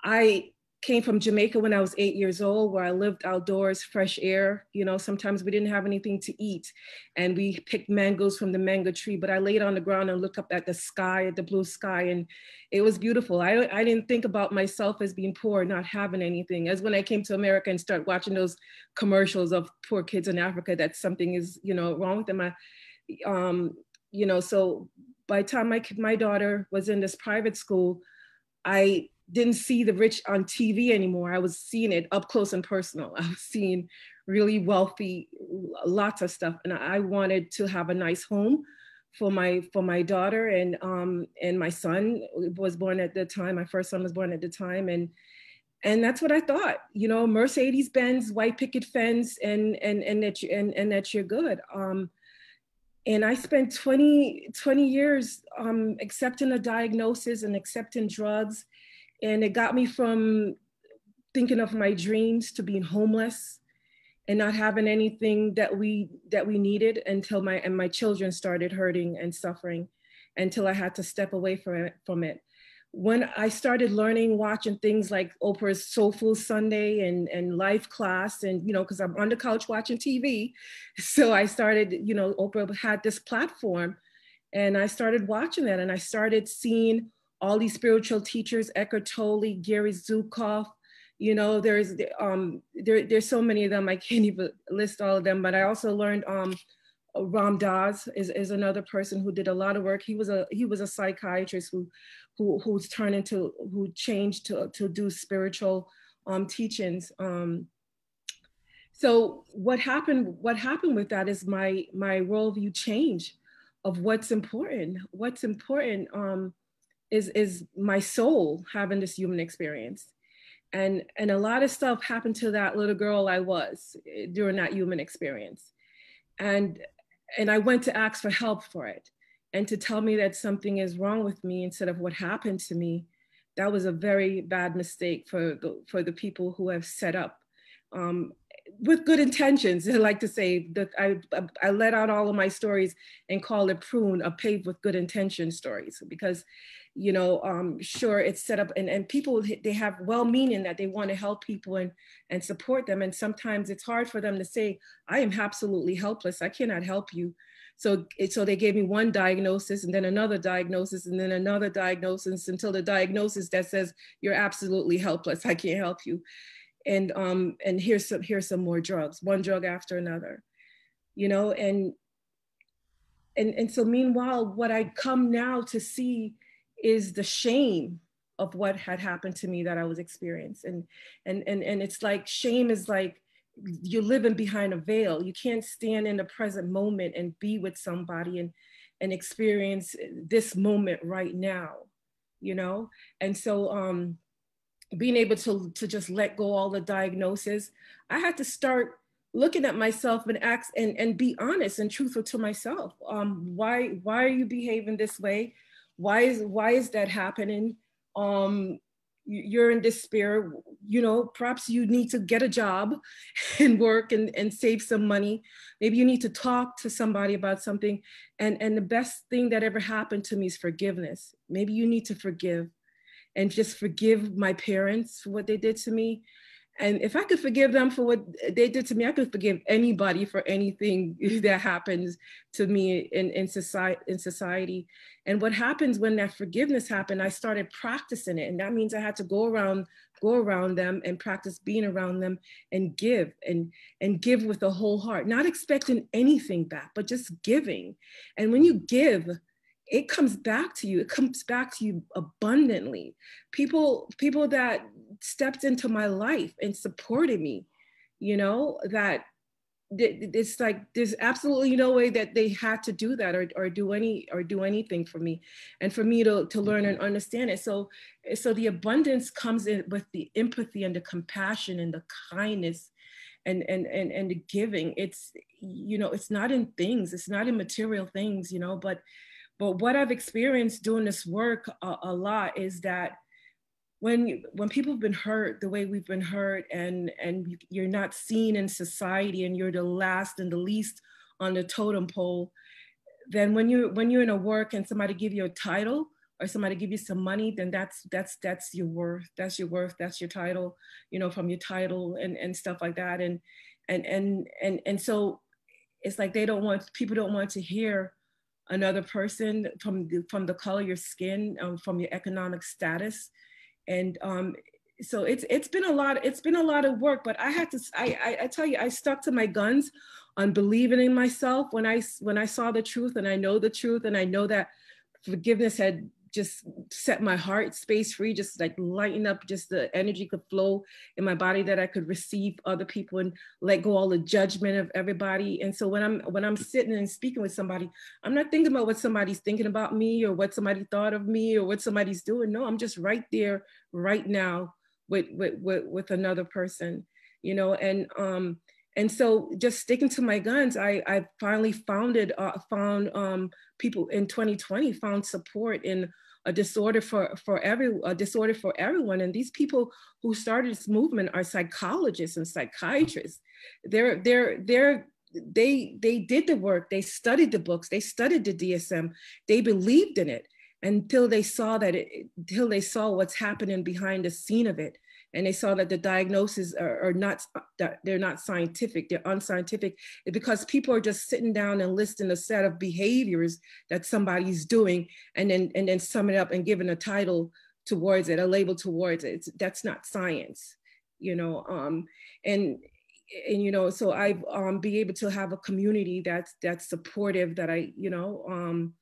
I came from Jamaica when I was 8 years old, where I lived outdoors, fresh air. You know, sometimes we didn't have anything to eat and we picked mangoes from the mango tree, but I laid on the ground and looked up at the sky, at the blue sky, and it was beautiful. I didn't think about myself as being poor, not having anything. As when I came to America and started watching those commercials of poor kids in Africa, that something is, you know, wrong with them. You know, so by the time my daughter was in this private school, I didn't see the rich on TV anymore. I was seeing it up close and personal. I was seeing really wealthy, lots of stuff. And I wanted to have a nice home for my daughter, and my son was born at the time. My first son was born at the time. And that's what I thought, you know, Mercedes Benz, white picket fence, and that you're good. And I spent 20 years accepting a diagnosis and accepting drugs. And it got me from thinking of my dreams to being homeless and not having anything that we needed until my children started hurting and suffering, until I had to step away from it. When I started learning, watching things like Oprah's Soulful Sunday and Life Class, and, you know, because I'm on the couch watching TV. So I started, you know, Oprah had this platform and I started watching that, and I started seeing all these spiritual teachers, Eckhart Tolle, Gary Zukav, you know, there's so many of them, I can't even list all of them, but I also learned Ram Dass is another person who did a lot of work. He was a psychiatrist who changed to do spiritual teachings. So what happened with that is my worldview change of what's important. What's important is my soul having this human experience. And a lot of stuff happened to that little girl I was during that human experience. And I went to ask for help for it. And to tell me that something is wrong with me instead of what happened to me, that was a very bad mistake for the people who have set up with good intentions. I like to say that I let out all of my stories and call it Prune, a paved with good intention stories, because, you know, sure, it's set up and people, they have well-meaning that they want to help people and support them. And sometimes it's hard for them to say, I am absolutely helpless. I cannot help you. So they gave me one diagnosis and then another diagnosis and then another diagnosis until the diagnosis that says you're absolutely helpless. I can't help you. And here's some more drugs, one drug after another, you know, and so meanwhile, what I come now to see is the shame of what had happened to me that I was experiencing. And it's like, shame is like, you're living behind a veil. You can't stand in the present moment and be with somebody and experience this moment right now, you know? And so being able to just let go all the diagnosis, I had to start looking at myself and ask and be honest and truthful to myself. Why are you behaving this way? Why is that happening? You're in despair. You know, perhaps you need to get a job and work and save some money. Maybe you need to talk to somebody about something. And the best thing that ever happened to me is forgiveness. Maybe you need to forgive and just forgive my parents for what they did to me. And if I could forgive them for what they did to me, I could forgive anybody for anything that happens to me in society. And what happens when that forgiveness happened, I started practicing it. And that means I had to go around them and practice being around them and give with a whole heart, not expecting anything back, but just giving. And when you give, it comes back to you. It comes back to you abundantly. People that stepped into my life and supported me, you know, that it's like there's absolutely no way that they had to do that or do anything for me, and for me to learn and understand it. So the abundance comes in with the empathy and the compassion and the kindness and the giving. It's, you know, it's not in things, it's not in material things, you know, but what I've experienced doing this work a lot is that when people have been hurt the way we've been hurt, and you're not seen in society, and you're the last and the least on the totem pole, then when you're in a work and somebody give you a title or somebody give you some money, then that's your worth. That's your worth. That's your title, you know, from your title and stuff like that. And so it's like people don't want to hear another person from the color of your skin, from your economic status. And so it's been a lot of work, but I tell you, I stuck to my guns on believing in myself when I saw the truth, and I know the truth, and I know that forgiveness had just set my heart space free, just like lighten up, just the energy could flow in my body, that I could receive other people and let go all the judgment of everybody. And so when I'm sitting and speaking with somebody, I'm not thinking about what somebody's thinking about me or what somebody thought of me or what somebody's doing. No, I'm just right there, right now with another person, you know. And so just sticking to my guns, I finally found people in 2020, found support in a disorder for everyone. And these people who started this movement are psychologists and psychiatrists. They did the work, they studied the books, they studied the DSM, they believed in it until they saw what's happening behind the scene of it. And they saw that the diagnoses are not scientific, they're unscientific. It's because people are just sitting down and listing a set of behaviors that somebody's doing, and then sum it up and giving a title towards it, a label towards it. That's not science, you know. And you know, so I've be able to have a community that's supportive, that I, you know,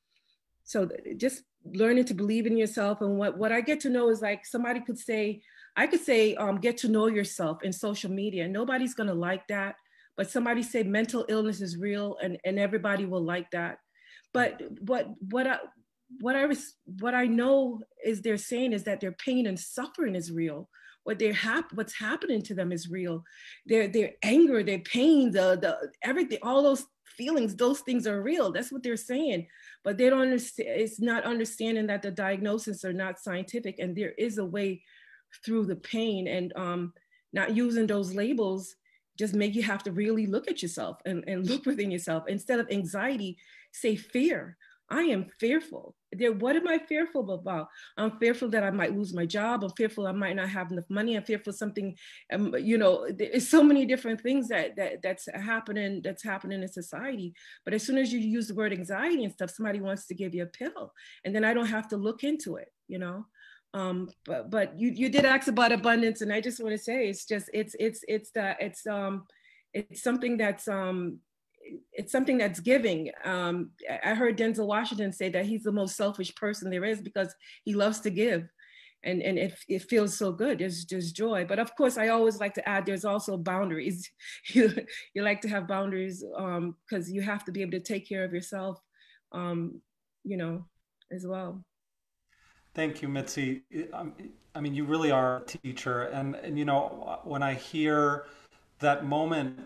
so just learning to believe in yourself. And what I get to know is, like, somebody could say, I could say, get to know yourself in social media. Nobody's gonna like that, but somebody say mental illness is real, and everybody will like that. But what I know is they're saying is that their pain and suffering is real. What's happening to them is real. Their anger, their pain, the everything, all those feelings, those things are real. That's what they're saying. But they don't understand. It's not understanding that the diagnoses are not scientific, and there is a way through the pain, and not using those labels just make you have to really look at yourself and look within yourself. Instead of anxiety, say fear. I am fearful. What am I fearful about? I'm fearful that I might lose my job. I'm fearful I might not have enough money. I'm fearful something, you know, there's so many different things that's happening in society. But as soon as you use the word anxiety and stuff, somebody wants to give you a pill, and then I don't have to look into it, you know. But you did ask about abundance, and I just want to say it's something that's giving. I heard Denzel Washington say that he's the most selfish person there is, because he loves to give, and it feels so good. There's joy. But of course, I always like to add, there's also boundaries. You like to have boundaries, because you have to be able to take care of yourself, you know, as well. Thank you, Mitzi. I mean, you really are a teacher. And you know, when I hear that moment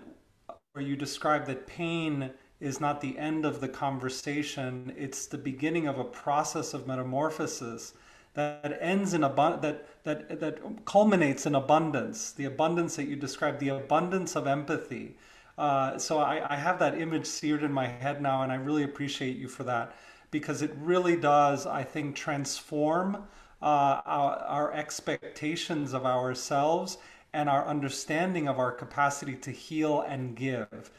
where you describe that pain is not the end of the conversation, it's the beginning of a process of metamorphosis that ends in that culminates in abundance, the abundance that you described, the abundance of empathy. So I have that image seared in my head now, and I really appreciate you for that because it really does, I think, transform our expectations of ourselves and our understanding of our capacity to heal and give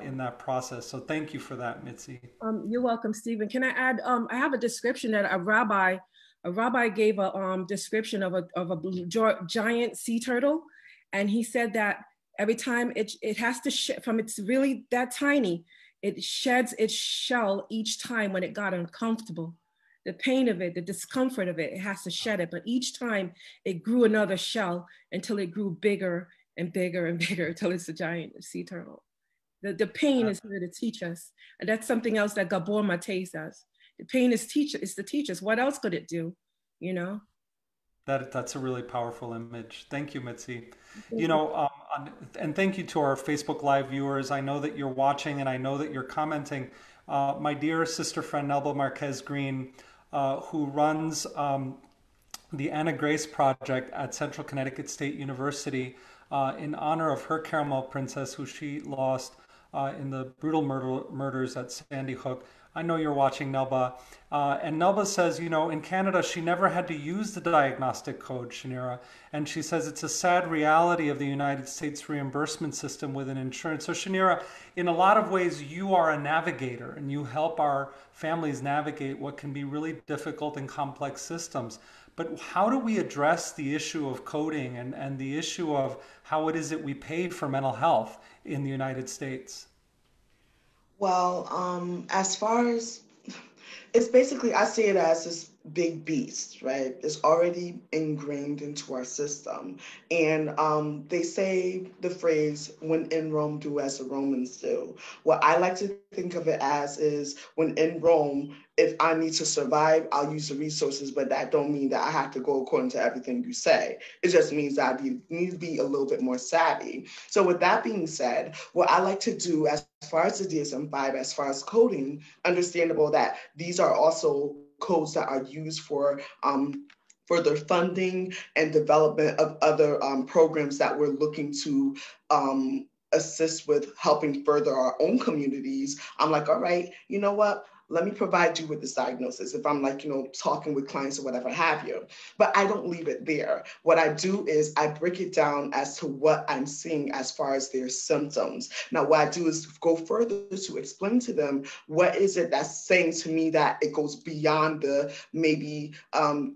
in that process. So thank you for that, Mitzi. You're welcome, Stephen. Can I add? I have a description that a rabbi gave a description of a giant sea turtle, and he said that every time it has to from it's really that tiny, it sheds its shell each time when it got uncomfortable. The pain of it, the discomfort of it, it has to shed it. But each time it grew another shell until it grew bigger and bigger and bigger until it's a giant sea turtle. The pain is here to teach us. And that's something else that Gabor Mate says. The pain is to teach us. What else could it do? You know? That's a really powerful image. Thank you, Mitzi. You know, and thank you to our Facebook Live viewers. I know that you're watching and I know that you're commenting. My dear sister friend, Nelba Marquez Green, who runs the Anna Grace Project at Central Connecticut State University in honor of her caramel princess, who she lost in the brutal murders at Sandy Hook. I know you're watching, Nelba. And Nelba says, you know, in Canada, she never had to use the diagnostic code, Shanira. And she says it's a sad reality of the United States reimbursement system within insurance. So Shanira, in a lot of ways, you are a navigator and you help our families navigate what can be really difficult and complex systems. But how do we address the issue of coding and the issue of how it is that we pay for mental health in the United States? Well, as far as it's basically, I see it as this big beast, right? It's already ingrained into our system. And they say the phrase, when in Rome, do as the Romans do. What I like to think of it as is when in Rome, if I need to survive, I'll use the resources, but that don't mean that I have to go according to everything you say. It just means that I need to be a little bit more savvy. So with that being said, what I like to do as far as the DSM-5, as far as coding, understandable that these are also codes that are used for further funding and development of other programs that we're looking to assist with helping further our own communities. I'm like, all right, you know what? Let me provide you with this diagnosis if I'm like, you know, talking with clients or whatever have you. But I don't leave it there. What I do is I break it down as to what I'm seeing as far as their symptoms. Now, what I do is go further to explain to them what is it that's saying to me that it goes beyond the maybe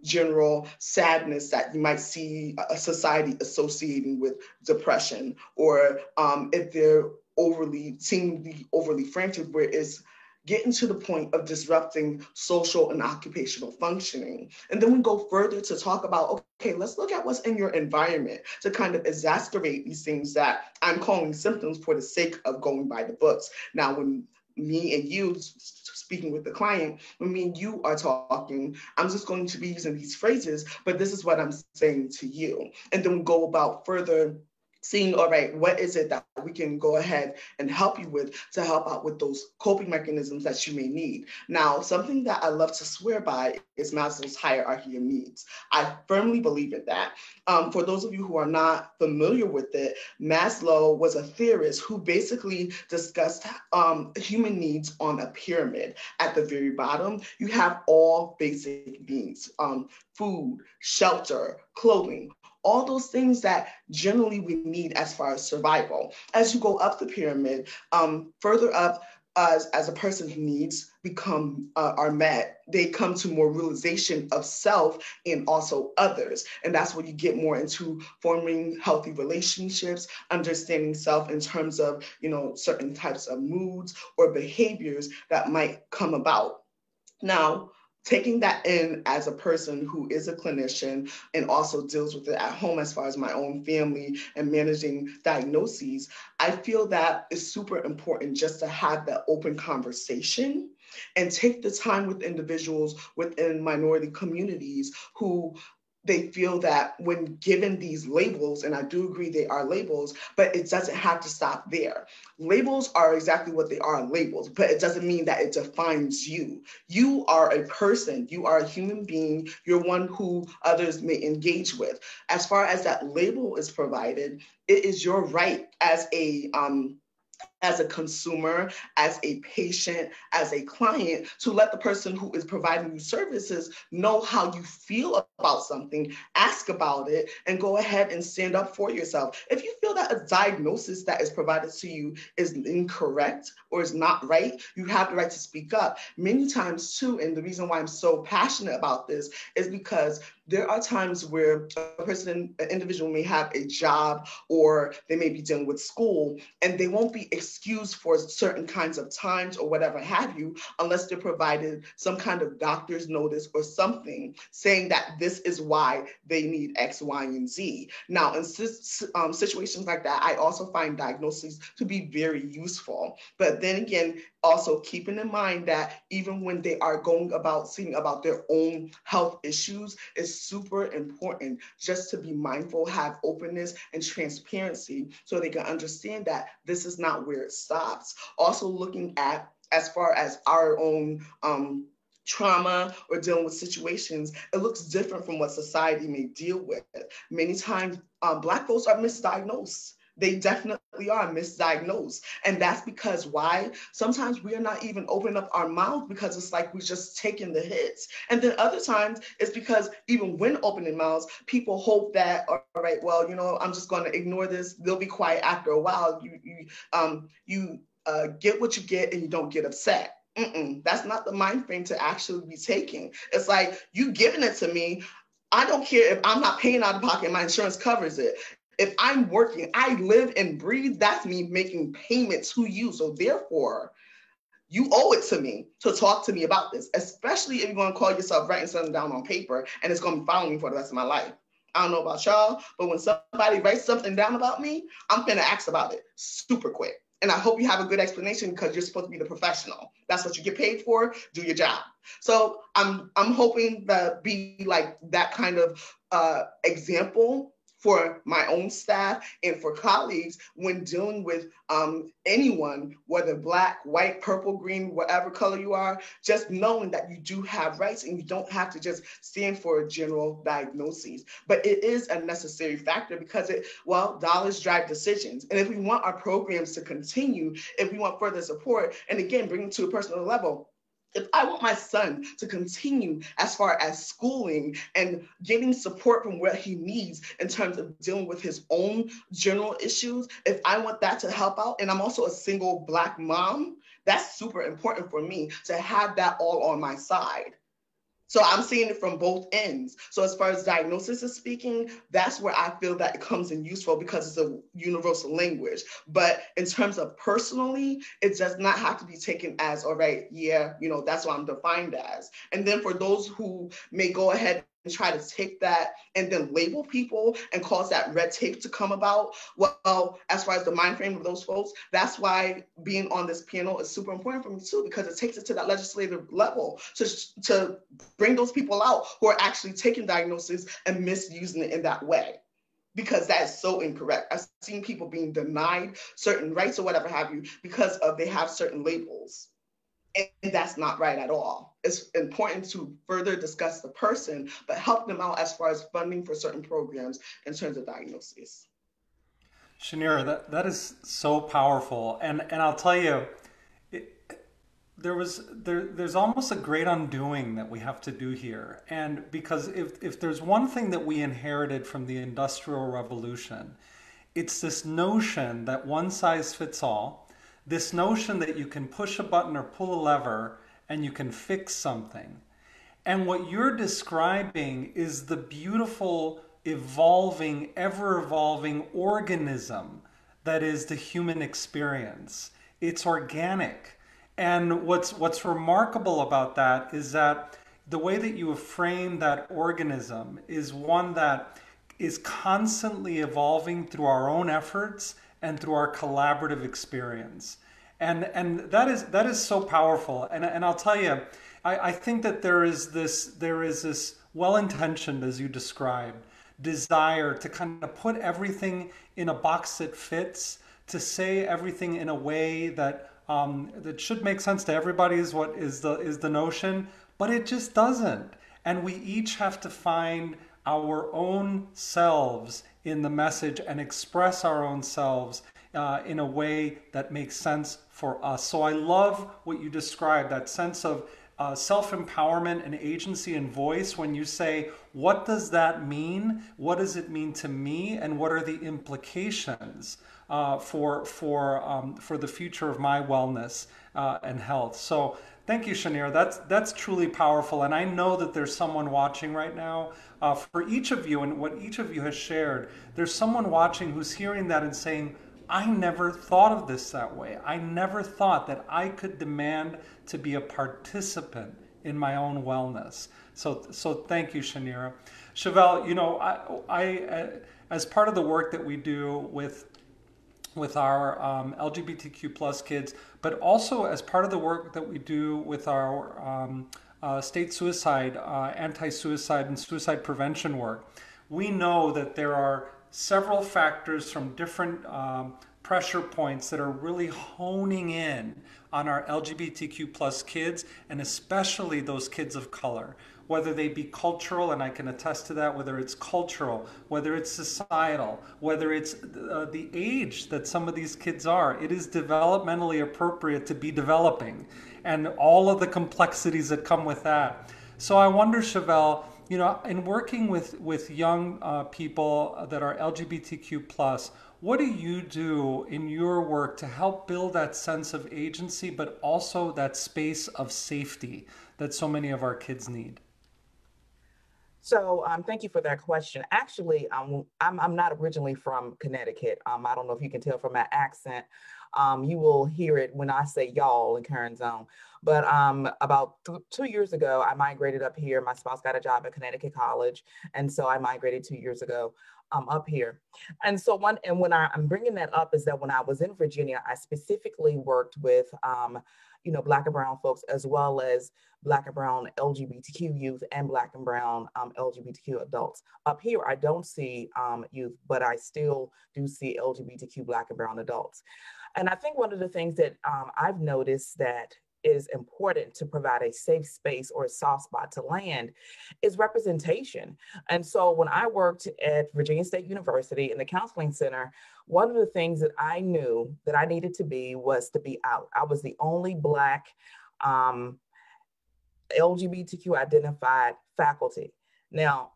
general sadness that you might see a society associating with depression, or if they're seemingly overly frantic, where it's getting to the point of disrupting social and occupational functioning. And then we go further to talk about, okay, let's look at what's in your environment to kind of exacerbate these things that I'm calling symptoms for the sake of going by the books. Now, when me and you, speaking with the client, when me and you are talking, I'm just going to be using these phrases, but this is what I'm saying to you. And then we go about further seeing, all right, what is it that we can go ahead and help you with to help out with those coping mechanisms that you may need. Now, something that I love to swear by is Maslow's hierarchy of needs. I firmly believe in that. For those of you who are not familiar with it, Maslow was a theorist who basically discussed human needs on a pyramid. At the very bottom, you have all basic needs, food, shelter, clothing, all those things that generally we need as far as survival. As you go up the pyramid, further up, as a person's needs are met, they come to more realization of self and also others. And that's where you get more into forming healthy relationships, understanding self in terms of, you know, certain types of moods or behaviors that might come about. Now, taking that in as a person who is a clinician and also deals with it at home as far as my own family and managing diagnoses, I feel that it's super important just to have that open conversation and take the time with individuals within minority communities who they feel that when given these labels, and I do agree they are labels, but it doesn't have to stop there. Labels are exactly what they are, labels, but it doesn't mean that it defines you. You are a person, you are a human being, you're one who others may engage with. As far as that label is provided, it is your right as a consumer, as a patient, as a client, to let the person who is providing you services know how you feel about something, ask about it, and go ahead and stand up for yourself. If you feel that a diagnosis that is provided to you is incorrect or is not right, you have the right to speak up. Many times too, and the reason why I'm so passionate about this is because there are times where an individual may have a job or they may be dealing with school and they won't be excused for certain kinds of times or whatever have you, unless they're provided some kind of doctor's notice or something saying that this is why they need X, Y, and Z. Now, in situations like that, I also find diagnoses to be very useful. But then again, also keeping in mind that even when they are going about seeing about their own health issues, it's super important just to be mindful, have openness and transparency so they can understand that this is not where it stops. Also looking at, as far as our own trauma or dealing with situations, it looks different from what society may deal with. Many times, Black folks are misdiagnosed. They definitely are misdiagnosed. And that's because why? Sometimes we are not even opening up our mouth because it's like we're just taking the hits. And then other times it's because even when opening mouths, people hope that, all right, well, I'm just going to ignore this. They'll be quiet after a while. You get what you get and you don't get upset. That's not the mind frame to actually be taking. It's like, you giving it to me. I don't care if I'm not paying out of pocket, my insurance covers it. If I'm working, I live and breathe, that's me making payment to you. So therefore, you owe it to me to talk to me about this, especially if you're going to call yourself writing something down on paper and it's going to be following me for the rest of my life. I don't know about y'all, but when somebody writes something down about me, I'm going to ask about it super quick. And I hope you have a good explanation because you're supposed to be the professional. That's what you get paid for. Do your job. So I'm hoping that be like that kind of example for my own staff and for colleagues when dealing with anyone, whether Black, white, purple, green, whatever color you are, just knowing that you do have rights and you don't have to just stand for a general diagnosis. But it is a necessary factor because dollars drive decisions. And if we want our programs to continue, if we want further support, and again, bring it to a personal level, if I want my son to continue as far as schooling and getting support from what he needs in terms of dealing with his own general issues, if I want that to help out, and I'm also a single Black mom, that's super important for me to have that all on my side. So I'm seeing it from both ends. So as far as diagnosis is speaking, that's where I feel that it comes in useful because it's a universal language. But in terms of personally, it does not have to be taken as, all right, yeah, that's what I'm defined as. And then for those who may go ahead and try to take that and then label people and cause that red tape to come about, well, as far as the mind frame of those folks, that's why being on this panel is super important for me too, because it takes it to that legislative level to bring those people out who are actually taking diagnosis and misusing it in that way. Because that is so incorrect. I've seen people being denied certain rights or whatever have you because they have certain labels. And that's not right at all. It's important to further discuss the person, but help them out as far as funding for certain programs in terms of diagnoses. Shanira, that is so powerful. And I'll tell you, there's almost a great undoing that we have to do here. And because if there's one thing that we inherited from the Industrial Revolution, it's this notion that one size fits all. This notion that you can push a button or pull a lever and you can fix something. And what you're describing is the beautiful, evolving, ever-evolving organism that is the human experience. It's organic. And what's remarkable about that is that the way that you have framed that organism is one that is constantly evolving through our own efforts and through our collaborative experience. And that is so powerful. And I'll tell you, I think that there is this well-intentioned, as you described, desire to kind of put everything in a box that fits, to say everything in a way that that should make sense to everybody is what is the notion, but it just doesn't. And we each have to find our own selves in the message and express our own selves in a way that makes sense for us. So I love what you described, that sense of self-empowerment and agency and voice when you say, what does that mean? What does it mean to me? And what are the implications for the future of my wellness and health? So thank you, Shanir. That's truly powerful. And I know that there's someone watching right now. For each of you and what each of you has shared, there's someone watching who's hearing that and saying, I never thought of this that way. I never thought that I could demand to be a participant in my own wellness. So thank you, Shanira. Chevelle, you know, I as part of the work that we do with our LGBTQ plus kids, but also as part of the work that we do with our state suicide, anti-suicide and suicide prevention work, we know that there are several factors from different pressure points that are really honing in on our LGBTQ plus kids, and especially those kids of color, whether they be cultural, and I can attest to that, whether it's cultural, whether it's societal, whether it's the age that some of these kids are. It is developmentally appropriate to be developing, and all of the complexities that come with that. So I wonder, Chevelle, you know, in working with young people that are LGBTQ+, what do you do in your work to help build that sense of agency, but also that space of safety that so many of our kids need? So thank you for that question. Actually, I'm not originally from Connecticut. I don't know if you can tell from my accent. You will hear it when I say y'all in current zone. But about 2 years ago, I migrated up here. My spouse got a job at Connecticut College. And so I migrated 2 years ago up here. And so when I'm bringing that up is that when I was in Virginia, I specifically worked with you know, Black and brown folks, as well as Black and brown LGBTQ youth and Black and brown LGBTQ adults. Up here, I don't see youth, but I still do see LGBTQ Black and brown adults. And I think one of the things that I've noticed that is important to provide a safe space or a soft spot to land is representation. And so when I worked at Virginia State University in the counseling center, one of the things that I knew that I needed to be was to be out. I was the only Black LGBTQ identified faculty. Now,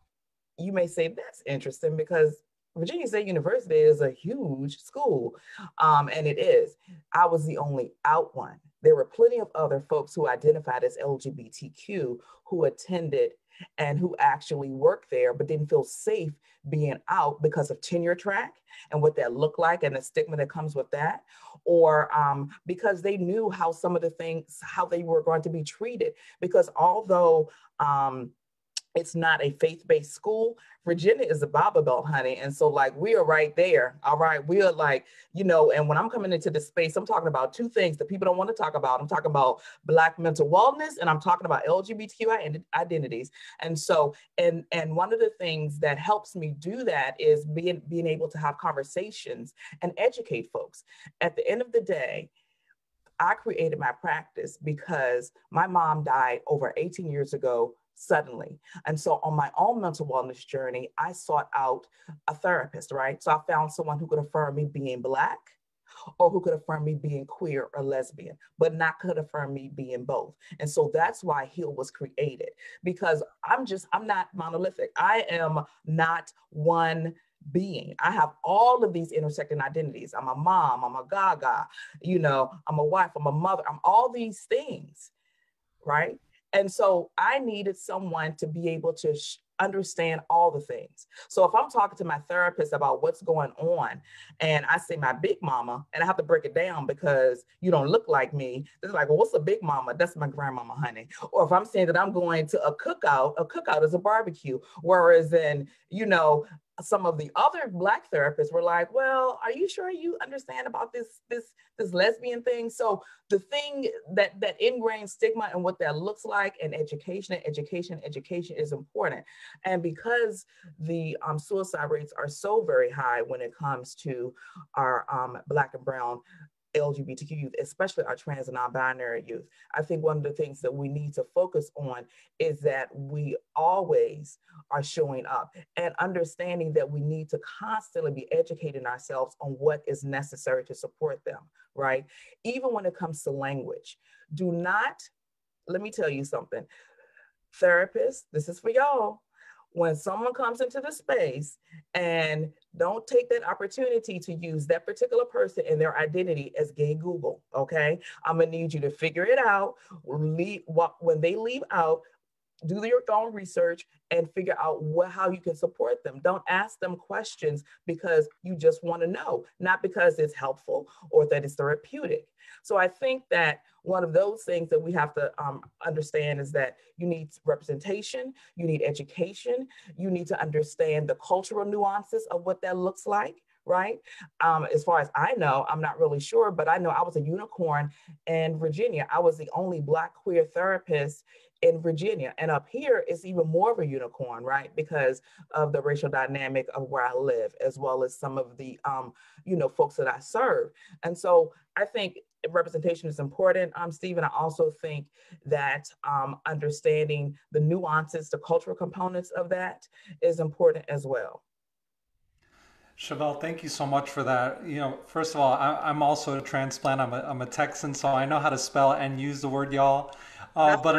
you may say that's interesting because Virginia State University is a huge school, and it is. I was the only out one. There were plenty of other folks who identified as LGBTQ who attended and who actually worked there, but didn't feel safe being out because of tenure track and what that looked like and the stigma that comes with that, or because they knew how some of the things, how they were going to be treated. Because although it's not a faith-based school, Virginia is a Bible Belt, honey. And so like, we are right there. All right. We are like, you know, and when I'm coming into this space, I'm talking about two things that people don't want to talk about. I'm talking about Black mental wellness, and I'm talking about LGBTQ identities. And so, and one of the things that helps me do that is being able to have conversations and educate folks. At the end of the day, I created my practice because my mom died over 18 years ago suddenly. And so on my own mental wellness journey, I sought out a therapist, right? So I found someone who could affirm me being Black, or who could affirm me being queer or lesbian, but not could affirm me being both. And so that's why HEAL was created, because I'm not monolithic. I am not one being. I have all of these intersecting identities. I'm a mom, I'm a gaga, you know, I'm a wife, I'm a mother, I'm all these things, right? And so I needed someone to be able to understand all the things. So if I'm talking to my therapist about what's going on and I say my big mama, and I have to break it down because you don't look like me, they're like, well, what's a big mama? That's my grandmama, honey. Or if I'm saying that I'm going to a cookout is a barbecue. Whereas in, you know, some of the other Black therapists were like, well, are you sure you understand about this lesbian thing? So the thing that ingrained stigma and what that looks like, and education is important. And because the suicide rates are so very high when it comes to our Black and brown LGBTQ youth, especially our trans and non-binary youth, I think one of the things that we need to focus on is that we always are showing up and understanding that we need to constantly be educating ourselves on what is necessary to support them, right? Even when it comes to language, let me tell you something, therapists, this is for y'all. When someone comes into the space and don't take that opportunity to use that particular person and their identity as gay Google, okay? I'm gonna need you to figure it out. When they leave out, do your own research and figure out how you can support them. Don't ask them questions because you just want to know, not because it's helpful or that it's therapeutic. So I think that one of those things that we have to understand is that you need representation, you need education, you need to understand the cultural nuances of what that looks like, right? As far as I know, I'm not really sure, but I know I was a unicorn in Virginia. I was the only Black queer therapist in Virginia. And up here, it's even more of a unicorn, right? Because of the racial dynamic of where I live, as well as some of the, folks that I serve. And so I think representation is important, Stephen. I also think that understanding the nuances, the cultural components of that is important as well. Chevelle, thank you so much for that. First of all, I'm also a transplant. I'm a Texan, so I know how to spell and use the word y'all. But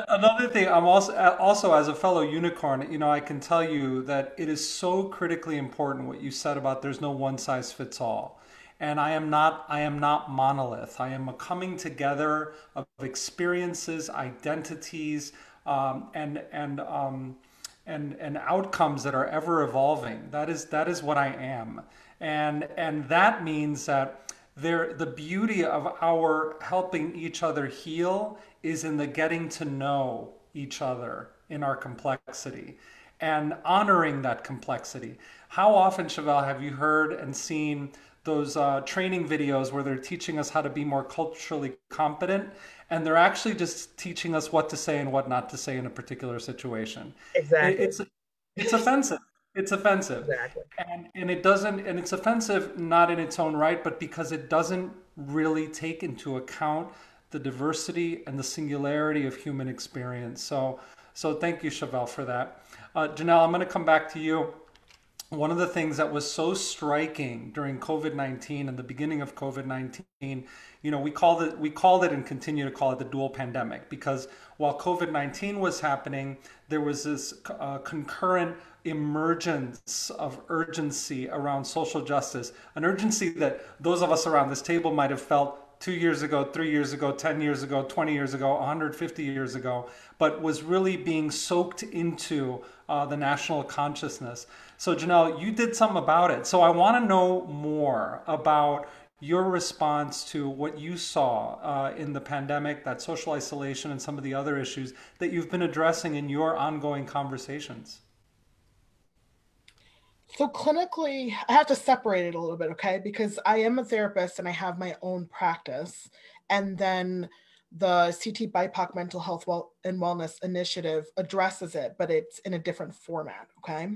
another thing, I'm also as a fellow unicorn, I can tell you that it is so critically important what you said about there's no one size fits all. And I am not monolith. I am a coming together of experiences, identities, and outcomes that are ever evolving. That is what I am. And that means that the beauty of our helping each other heal is in the getting to know each other in our complexity and honoring that complexity. How often, Chevelle, have you heard and seen those training videos where they're teaching us how to be more culturally competent, and they're actually just teaching us what to say and what not to say in a particular situation? Exactly. It's offensive. It's offensive. Exactly. And it's offensive not in its own right, but because it doesn't really take into account the diversity and the singularity of human experience. So thank you, Chevelle, for that. Janelle, I'm going to come back to you. One of the things that was so striking during COVID-19 and the beginning of COVID-19, we called it and continue to call it the dual pandemic, because while COVID-19 was happening, there was this concurrent emergence of urgency around social justice, an urgency that those of us around this table might have felt 2 years ago, 3 years ago, 10 years ago, 20 years ago, 150 years ago, but was really being soaked into the national consciousness. So Janelle, you did something about it. So I want to know more about your response to what you saw in the pandemic, that social isolation and some of the other issues that you've been addressing in your ongoing conversations. So clinically, I have to separate it a little bit, okay? Because I am a therapist and I have my own practice. And then the CT BIPOC Mental Health and Wellness Initiative addresses it, but it's in a different format, okay?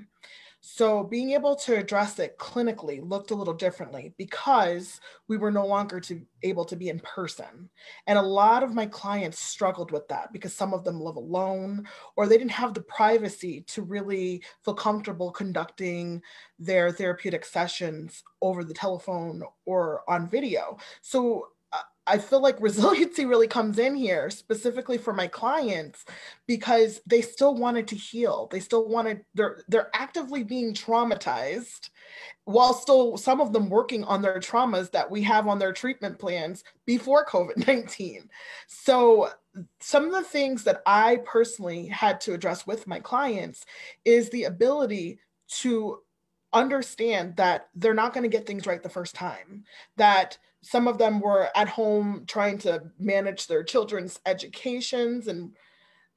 So being able to address it clinically looked a little differently because we were no longer able to be in person. And a lot of my clients struggled with that because some of them live alone or they didn't have the privacy to really feel comfortable conducting their therapeutic sessions over the telephone or on video. So I feel like resiliency really comes in here, specifically for my clients, because they still wanted to heal. They still wanted, they're actively being traumatized while still some of them working on their traumas that we have on their treatment plans before COVID-19. So some of the things that I personally had to address with my clients is the ability to understand that they're not going to get things right the first time, that some of them were at home trying to manage their children's educations, and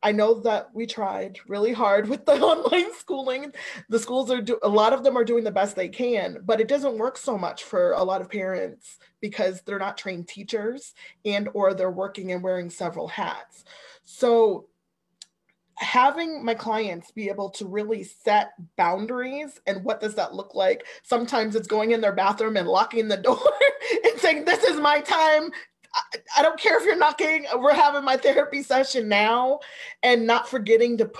I know that we tried really hard with the online schooling. The schools a lot of them are doing the best they can, but it doesn't work so much for a lot of parents because they're not trained teachers and or they're working and wearing several hats. So having my clients be able to really set boundaries, and what does that look like? Sometimes it's going in their bathroom and locking the door and saying, this is my time. I don't care if you're knocking, we're having my therapy session now, and not forgetting to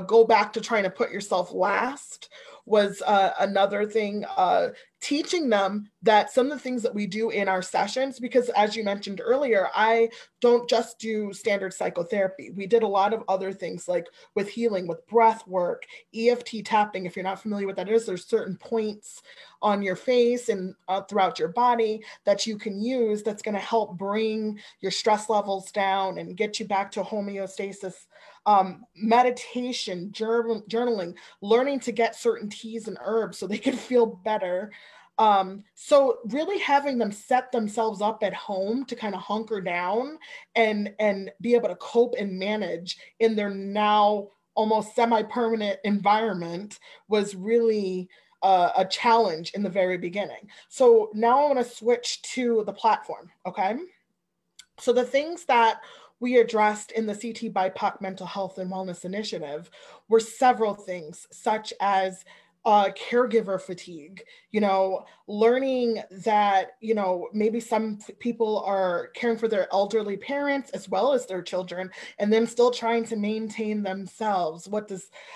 go back to trying to put yourself last was another thing. Teaching them that some of the things that we do in our sessions, because as you mentioned earlier, I don't just do standard psychotherapy. We did a lot of other things like with healing, with breath work, EFT tapping. If you're not familiar with that is, there's certain points on your face and throughout your body that you can use that's going to help bring your stress levels down and get you back to homeostasis. Meditation, journaling, learning to get certain teas and herbs so they can feel better. So really having them set themselves up at home to kind of hunker down and be able to cope and manage in their now almost semi-permanent environment was really a challenge in the very beginning. So now I want to switch to the platform, okay? So the things that we addressed in the CT BIPOC Mental Health and Wellness Initiative were several things, such as caregiver fatigue, learning that, maybe some people are caring for their elderly parents as well as their children, and then still trying to maintain themselves.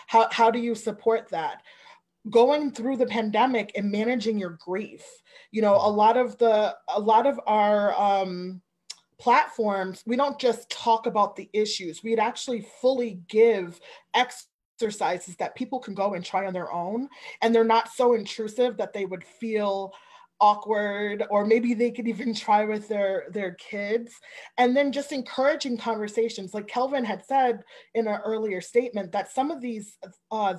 How do you support that? Going through the pandemic and managing your grief. A lot of our platforms, we don't just talk about the issues. We'd actually fully give exercises that people can go and try on their own, and they're not so intrusive that they would feel awkward, or maybe they could even try with their kids. And then just encouraging conversations, like Kelvin had said in an earlier statement, that some of these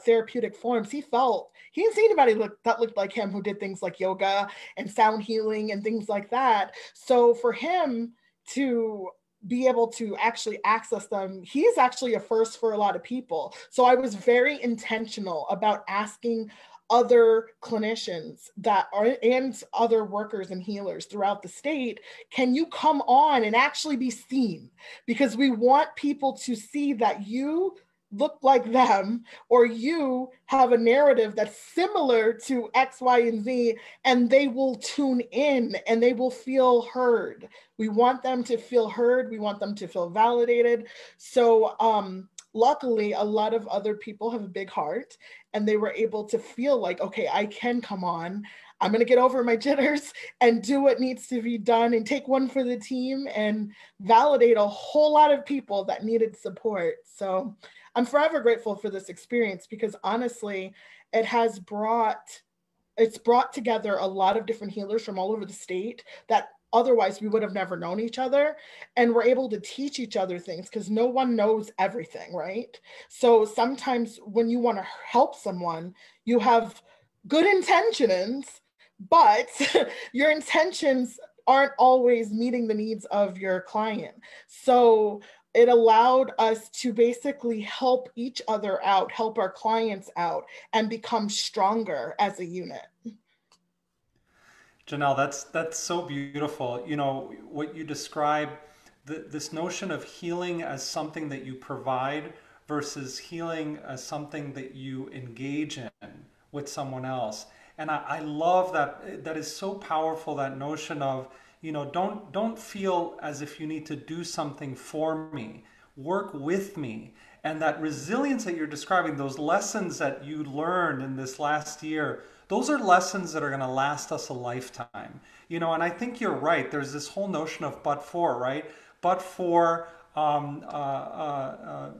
therapeutic forms, he didn't see anybody that looked like him who did things like yoga and sound healing and things like that. So for him to be able to actually access them, he's actually a first for a lot of people. So I was very intentional about asking other clinicians and other workers and healers throughout the state, can you come on and actually be seen? Because we want people to see that you look like them, or you have a narrative that's similar to X, Y, and Z, and they will tune in and they will feel heard. We want them to feel heard. We want them to feel validated. So luckily, a lot of other people have a big heart, and they were able to feel like, okay, I can come on. I'm going to get over my jitters and do what needs to be done and take one for the team and validate a whole lot of people that needed support. So I'm forever grateful for this experience, because honestly, it's brought together a lot of different healers from all over the state that otherwise we would have never known each other, and we're able to teach each other things because no one knows everything, right? So sometimes when you want to help someone, you have good intentions, but your intentions aren't always meeting the needs of your client. So it allowed us to basically help each other out, help our clients out, and become stronger as a unit. Janelle, that's so beautiful. What you describe, this notion of healing as something that you provide versus healing as something that you engage in with someone else. And I love that. That is so powerful, that notion of, don't feel as if you need to do something for me. Work with me. And that resilience that you're describing, those lessons that you learned in this last year, those are lessons that are going to last us a lifetime. You know, and I think you're right. There's this whole notion of but for, right? But for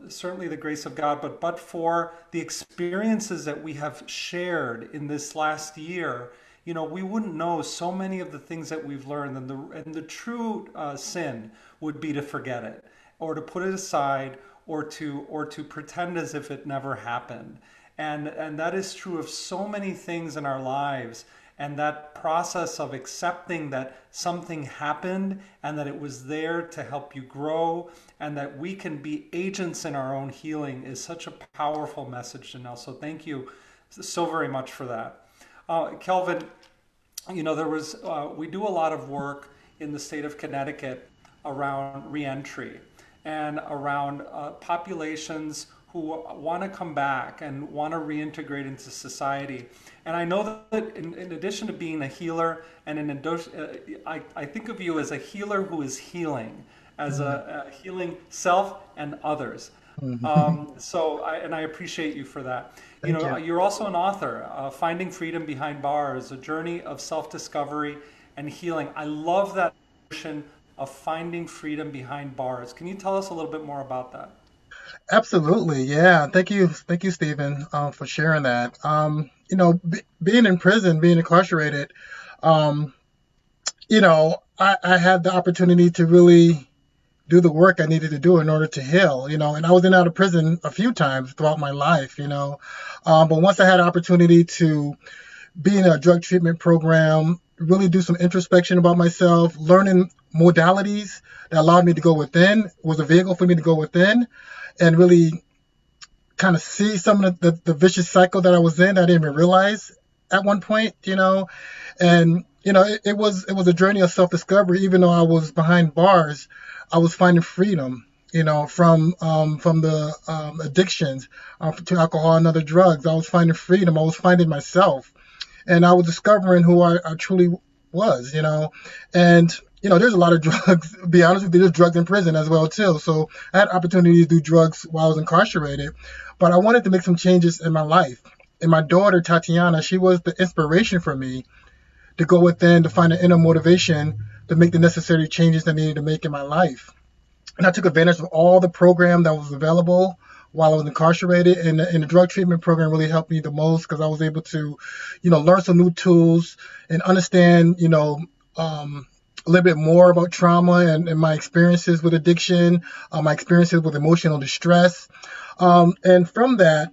certainly the grace of God, but for the experiences that we have shared in this last year, you know, we wouldn't know so many of the things that we've learned. And the true sin would be to forget it, or to put it aside, or to pretend as if it never happened. And that is true of so many things in our lives. And that process of accepting that something happened and that it was there to help you grow and that we can be agents in our own healing is such a powerful message to know. So thank you so very much for that. Kelvin, you know, we do a lot of work in the state of Connecticut around reentry and around populations who want to come back and want to reintegrate into society. And I know that in addition to being a healer, and I think of you as a healer who is healing, as a healing self and others. I appreciate you for that. Thank you. You're also an author, Finding Freedom Behind Bars, a journey of self-discovery and healing. I love that notion of finding freedom behind bars. Can you tell us a little bit more about that? Absolutely. Yeah. Thank you, Stephen, for sharing that. You know, being in prison, being incarcerated, you know, I had the opportunity to really do the work I needed to do in order to heal, you know, and I was in and out of prison a few times throughout my life, you know, but once I had an opportunity to be in a drug treatment program, really do some introspection about myself, learning modalities that allowed me to go within, was a vehicle for me to go within and really kind of see some of the vicious cycle that I was in that I didn't even realize at one point, you know, and, you know, it was a journey of self-discovery. Even though I was behind bars, I was finding freedom, you know, from the addictions to alcohol and other drugs. I was finding freedom. I was finding myself, and I was discovering who I truly was, you know. And you know, there's a lot of drugs. To be honest with you, there's drugs in prison as well too. So I had opportunity to do drugs while I was incarcerated, but I wanted to make some changes in my life. And my daughter Tatiana, she was the inspiration for me to go within to find an inner motivation to make the necessary changes I needed to make in my life. And I took advantage of all the program that was available while I was incarcerated. And the drug treatment program really helped me the most because I was able to, you know, learn some new tools and understand, you know, a little bit more about trauma and my experiences with addiction, my experiences with emotional distress. And from that,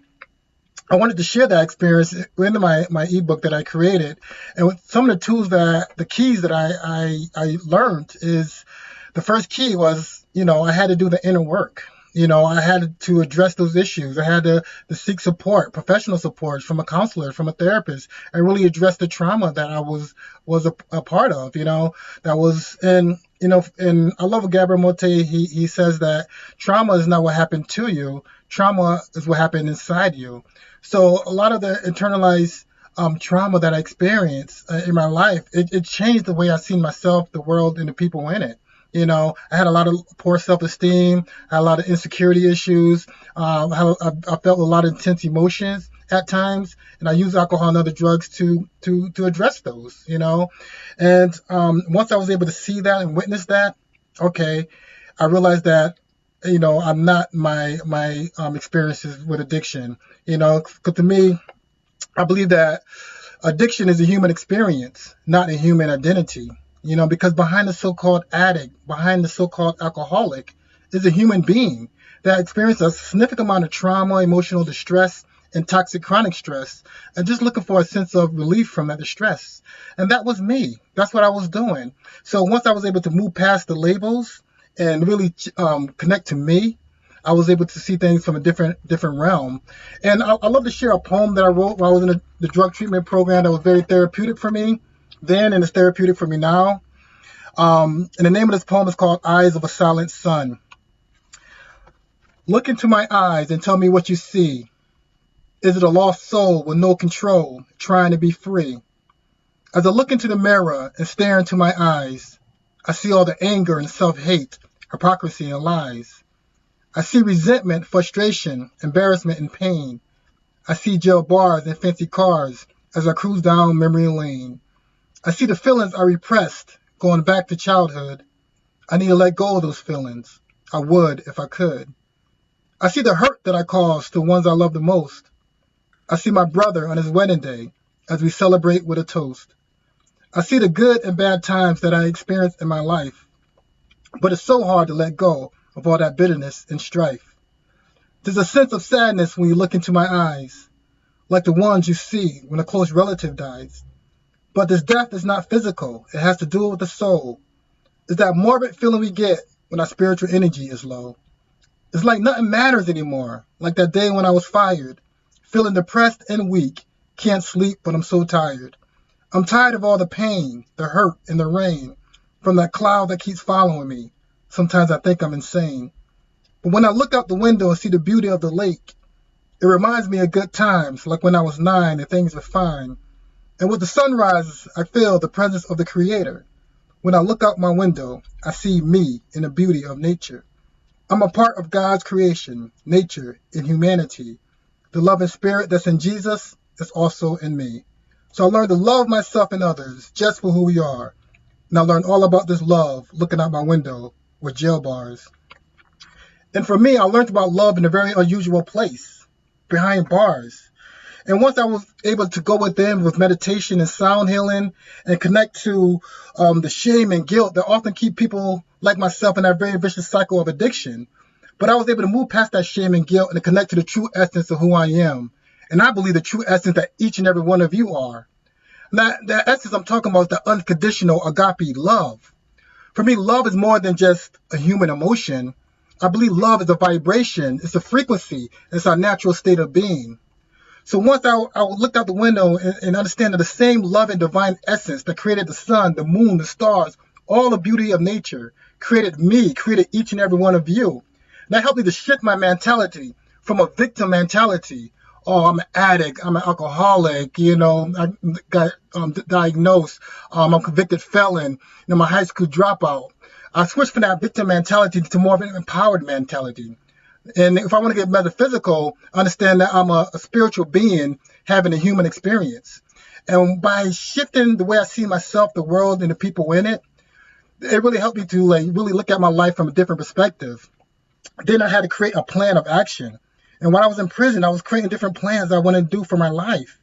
I wanted to share that experience into my ebook that I created. And with some of the tools the keys that I learned is the first key was, you know, I had to do the inner work. You know, I had to address those issues. I had to seek support, professional support from a counselor, from a therapist, and really address the trauma that I was a part of, you know, that was in, you know, and I love what Gabriel Mote, he says that trauma is not what happened to you. Trauma is what happened inside you. So a lot of the internalized trauma that I experienced in my life, it changed the way I seen myself, the world, and the people in it. You know, I had a lot of poor self-esteem, I had a lot of insecurity issues. I felt a lot of intense emotions at times, and I used alcohol and other drugs to address those, you know. And once I was able to see that and witness that, okay, I realized that, you know, I'm not my experiences with addiction, you know, because to me, I believe that addiction is a human experience, not a human identity. You know, because behind the so-called addict, behind the so-called alcoholic is a human being that experienced a significant amount of trauma, emotional distress, and toxic chronic stress, and just looking for a sense of relief from that distress. And that was me. That's what I was doing. So once I was able to move past the labels and really connect to me, I was able to see things from a different realm. And I love to share a poem that I wrote while I was in the drug treatment program that was very therapeutic for me then, and it's therapeutic for me now. And the name of this poem is called Eyes of a Silent Sun. Look into my eyes and tell me what you see. Is it a lost soul with no control, trying to be free? As I look into the mirror and stare into my eyes, I see all the anger and self-hate, hypocrisy and lies. I see resentment, frustration, embarrassment, and pain. I see jail bars and fancy cars, as I cruise down memory lane. I see the feelings I repressed, going back to childhood. I need to let go of those feelings. I would if I could. I see the hurt that I caused to ones I love the most. I see my brother on his wedding day as we celebrate with a toast. I see the good and bad times that I experienced in my life, but it's so hard to let go of all that bitterness and strife. There's a sense of sadness when you look into my eyes, like the ones you see when a close relative dies. But this death is not physical. It has to do with the soul. It's that morbid feeling we get when our spiritual energy is low. It's like nothing matters anymore, like that day when I was fired, feeling depressed and weak, can't sleep but I'm so tired. I'm tired of all the pain, the hurt, and the rain, from that cloud that keeps following me. Sometimes I think I'm insane. But when I look out the window and see the beauty of the lake, it reminds me of good times, like when I was 9 and things were fine. And with the sunrise, I feel the presence of the Creator. When I look out my window, I see me in the beauty of nature. I'm a part of God's creation, nature, and humanity. The love and spirit that's in Jesus is also in me. So I learned to love myself and others just for who we are. And I learned all about this love looking out my window with jail bars. And for me, I learned about love in a very unusual place, behind bars. And once I was able to go within with meditation and sound healing and connect to the shame and guilt that often keep people like myself in that very vicious cycle of addiction. But I was able to move past that shame and guilt and to connect to the true essence of who I am. And I believe the true essence that each and every one of you are. Now, the essence I'm talking about is the unconditional agape love. For me, love is more than just a human emotion. I believe love is a vibration. It's a frequency. It's our natural state of being. So once I looked out the window and understand that the same love and divine essence that created the sun, the moon, the stars, all the beauty of nature, created me, created each and every one of you. That helped me to shift my mentality from a victim mentality. Oh, I'm an addict, I'm an alcoholic, I got diagnosed, I'm a convicted felon, I'm a high school dropout. I switched from that victim mentality to more of an empowered mentality. And if I want to get metaphysical, understand that I'm a spiritual being having a human experience. And by shifting the way I see myself, the world, and the people in it, it really helped me to really look at my life from a different perspective. Then I had to create a plan of action. And when I was in prison, I was creating different plans I wanted to do for my life.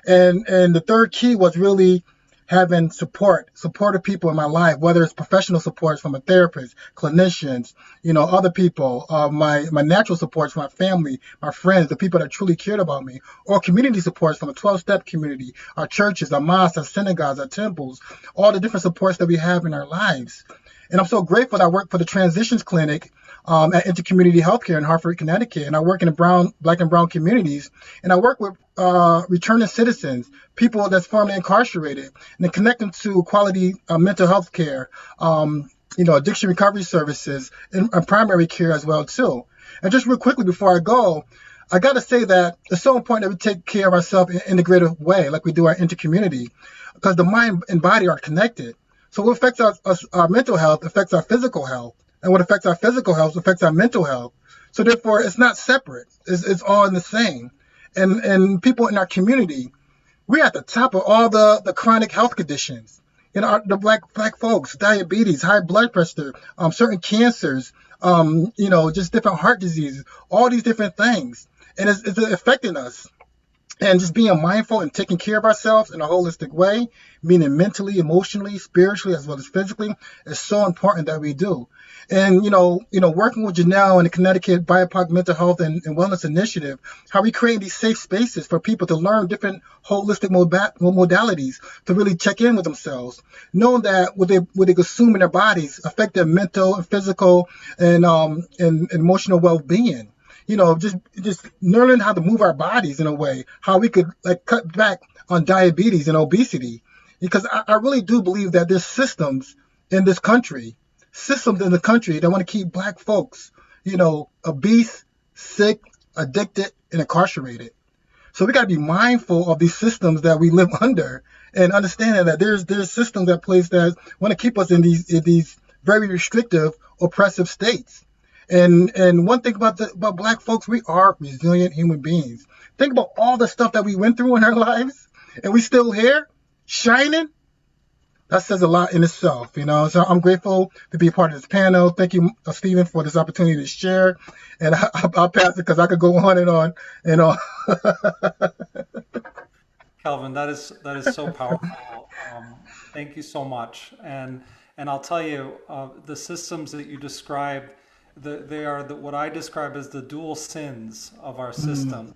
And the third key was really having supportive people in my life, whether it's professional supports from a therapist, clinicians, other people, my natural supports from my family, my friends, the people that truly cared about me, or community supports from a 12-step community, our churches, our mosques, our synagogues, our temples, all the different supports that we have in our lives. And I'm so grateful that I work for the Transitions Clinic at Intercommunity Healthcare in Hartford, Connecticut. And I work in the Black and brown communities. And I work with returning citizens, people that's formerly incarcerated, and then connect them to quality mental health care, addiction recovery services, and primary care as well, too. And just real quickly before I go, I got to say that it's so important that we take care of ourselves in an integrative way, like we do our intercommunity, because the mind and body are connected. So what affects our mental health affects our physical health. And what affects our physical health affects our mental health. So therefore, it's not separate. It's all in the same. And people in our community, we're at the top of all the chronic health conditions. The black folks, diabetes, high blood pressure, certain cancers, just different heart diseases, all these different things. And it's affecting us. And just being mindful and taking care of ourselves in a holistic way, meaning mentally, emotionally, spiritually, as well as physically, is so important that we do. And, working with Janelle and the Connecticut BIPOC Mental Health and Wellness Initiative, how we create these safe spaces for people to learn different holistic modalities to really check in with themselves, knowing that what they consume in their bodies affect their mental and physical and emotional well-being. Just learning how to move our bodies in a way, how we could cut back on diabetes and obesity. Because I really do believe that there's systems in the country that want to keep Black folks, obese, sick, addicted, and incarcerated. So we got to be mindful of these systems that we live under and understanding that there's systems at place that want to keep us in these very restrictive, oppressive states. And one thing about Black folks, we are resilient human beings. Think about all the stuff that we went through in our lives. and we still here, shining. That says a lot in itself, you know. So I'm grateful to be a part of this panel. Thank you, Stephen, for this opportunity to share. And I'll pass it because I could go on and on and on. Kelvin, that is so powerful. Thank you so much. And I'll tell you, the systems that you described, they are what I describe as the dual sins of our system.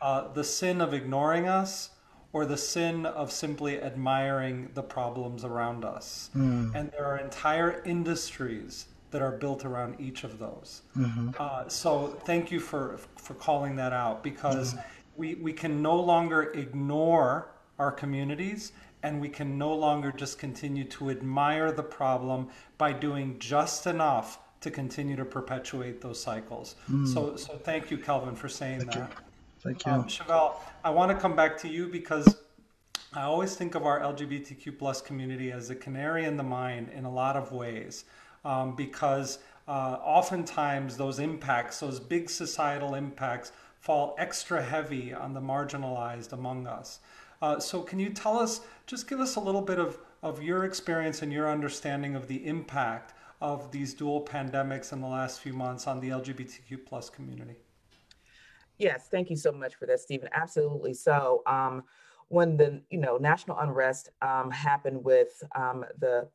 The sin of ignoring us, or the sin of simply admiring the problems around us. And there are entire industries that are built around each of those. So thank you for calling that out, because we can no longer ignore our communities, and we can no longer just continue to admire the problem by doing just enough to continue to perpetuate those cycles. So thank you, Kelvin, for saying that. Thank you. Chevelle, I want to come back to you, because I always think of our LGBTQ plus community as a canary in the mine in a lot of ways, because oftentimes those impacts, those big societal impacts, fall extra heavy on the marginalized among us. So can you tell us, just give us a little bit of your experience and your understanding of the impact of these dual pandemics in the last few months on the LGBTQ plus community? Yes, thank you so much for that, Stephen. Absolutely. So when the national unrest happened with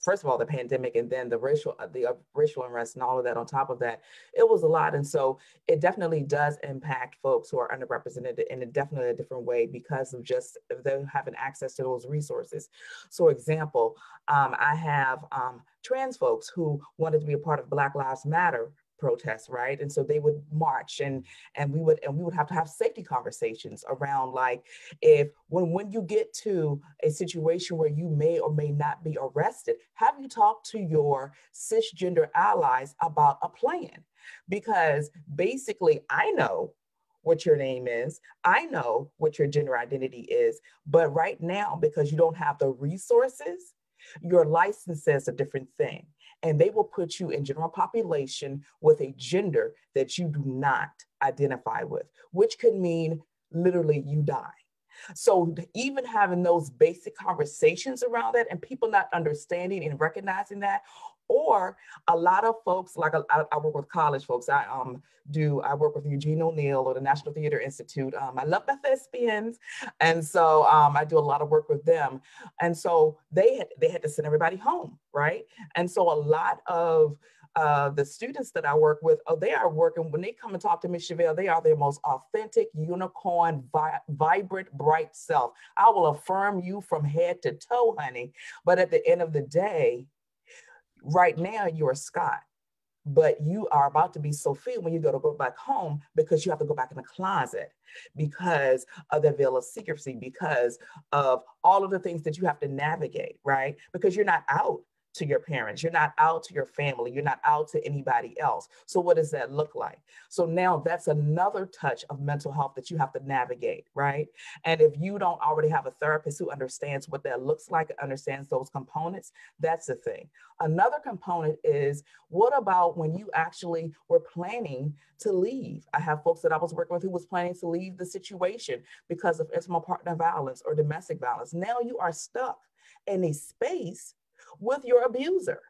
first of all the pandemic, and then the racial unrest and all of that on top of that, it was a lot. And so it definitely does impact folks who are underrepresented in definitely a different way, because of just them having access to those resources. So example, I have trans folks who wanted to be a part of Black Lives Matter protests, right? And so they would march, and we would have to have safety conversations around, like, if when you get to a situation where you may or may not be arrested, have you talked to your cisgender allies about a plan? Because basically, I know what your name is, I know what your gender identity is, but right now, because you don't have the resources, your license says a different thing. And they will put you in general population with a gender that you do not identify with, which could mean literally you die. So even having those basic conversations around that, and people not understanding and recognizing that, or a lot of folks, like I work with college folks. I work with Eugene O'Neill or the National Theater Institute. I love the thespians, and so I do a lot of work with them. And so they had to send everybody home, right? And so a lot of the students that I work with, they are working, when they come and talk to Miss Chevelle, they are their most authentic, unicorn, vibrant, bright self. I will affirm you from head to toe, honey. But at the end of the day, right now you're Scott, but you are about to be Sophia when you go back home, because you have to go back in the closet because of the veil of secrecy, because of all of the things that you have to navigate, right? Because you're not out to your parents, you're not out to your family, you're not out to anybody else. So what does that look like? So now that's another touch of mental health that you have to navigate, right? And if you don't already have a therapist who understands what that looks like, understands those components, that's the thing. Another component is, what about when you actually were planning to leave? I have folks that I was working with who was planning to leave the situation because of intimate partner violence or domestic violence. Now you are stuck in a space with your abuser,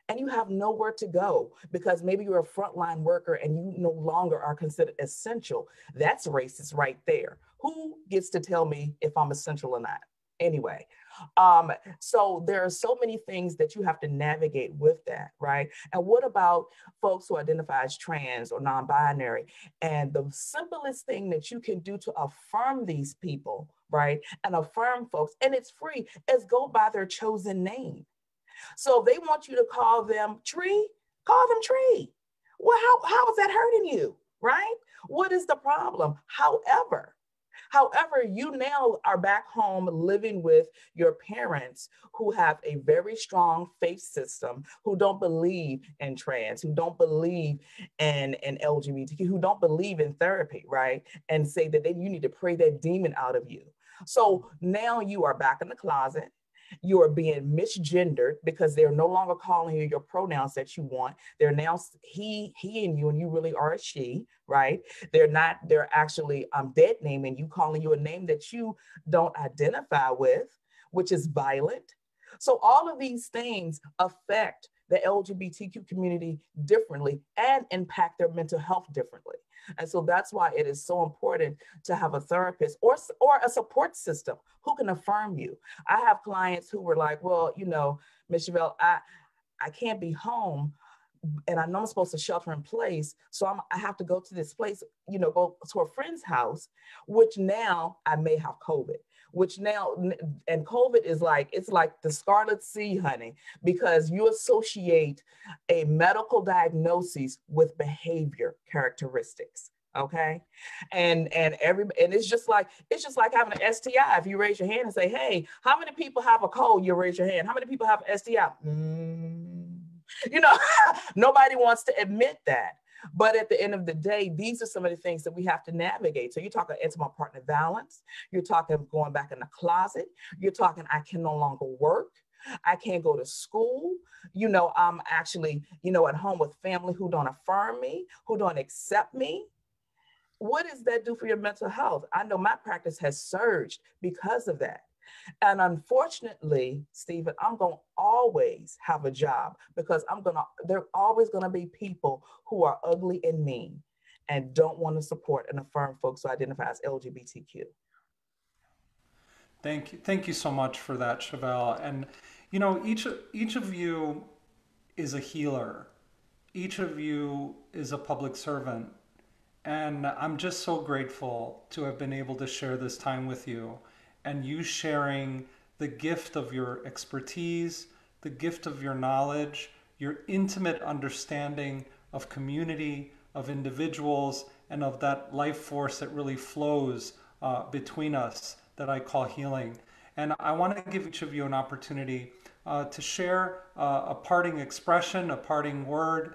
and you have nowhere to go because maybe you're a frontline worker and you no longer are considered essential. That's racist right there. Who gets to tell me if I'm essential or not? Anyway, so there are so many things that you have to navigate with that, right? And what about folks who identify as trans or non-binary? And the simplest thing that you can do to affirm these people, right, and affirm folks, and it's free, is go by their chosen name. So if they want you to call them Tree, call them Tree. Well, how is that hurting you, right? What is the problem? However, you now are back home living with your parents who have a very strong faith system, who don't believe in trans, who don't believe in LGBTQ, who don't believe in therapy, right? And say that you need to pray that demon out of you. So now you are back in the closet. You are being misgendered because they're no longer calling you your pronouns that you want. They're now he and you really are a she, right? They're actually dead naming you, calling you a name that you don't identify with, which is violent. So all of these things affect the LGBTQ community differently and impact their mental health differently. And so that's why it is so important to have a therapist or a support system who can affirm you. I have clients who were like, well, Ms. Chevelle, I can't be home and I know I'm supposed to shelter in place. So I have to go to this place, go to a friend's house, which now I may have COVID, and COVID is it's like the Scarlet Sea, honey, because you associate a medical diagnosis with behavior characteristics. Okay. And it's just like having an STI. If you raise your hand and say, hey, how many people have a cold? You raise your hand. How many people have STI? Nobody wants to admit that. But at the end of the day, these are some of the things that we have to navigate. So you're talking intimate partner violence. You're talking going back in the closet. You're talking, I can no longer work. I can't go to school. I'm actually, at home with family who don't affirm me, who don't accept me. What does that do for your mental health? I know my practice has surged because of that. And unfortunately, Stephen, I'm going to always have a job because there are always going to be people who are ugly and mean and don't want to support and affirm folks who identify as LGBTQ. Thank you so much for that, Chevelle. And each of you is a healer. Each of you is a public servant. And I'm just so grateful to have been able to share this time with you, and you sharing the gift of your expertise, the gift of your knowledge, your intimate understanding of community, of individuals, and of that life force that really flows between us that I call healing. And I want to give each of you an opportunity to share a parting expression, a parting word,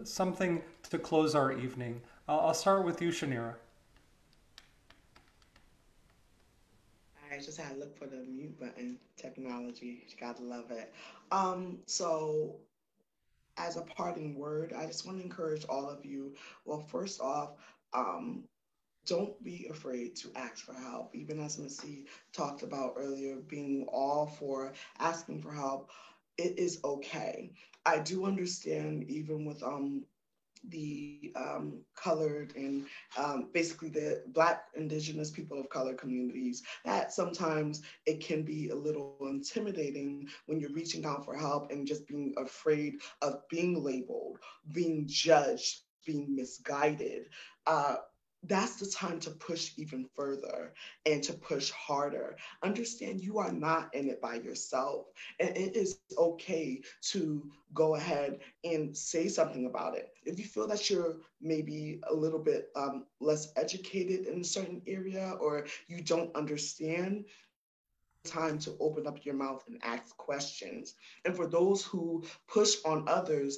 something to close our evening. I'll start with you, Shanira. I just had to look for the mute button. Technology, you gotta love it. So as a parting word, I just want to encourage all of you. Well, first off, um, don't be afraid to ask for help. Even as Missy talked about earlier, being all for asking for help, it is okay. I do understand, even with the colored and basically the Black, Indigenous, people of color communities, that sometimes it can be a little intimidating when you're reaching out for help and just being afraid of being labeled, being judged, being misguided. That's the time to push even further and to push harder. Understand you are not in it by yourself. And it is okay to go ahead and say something about it. If you feel that you're maybe a little bit less educated in a certain area, or you don't understand, time to open up your mouth and ask questions. And for those who push on others,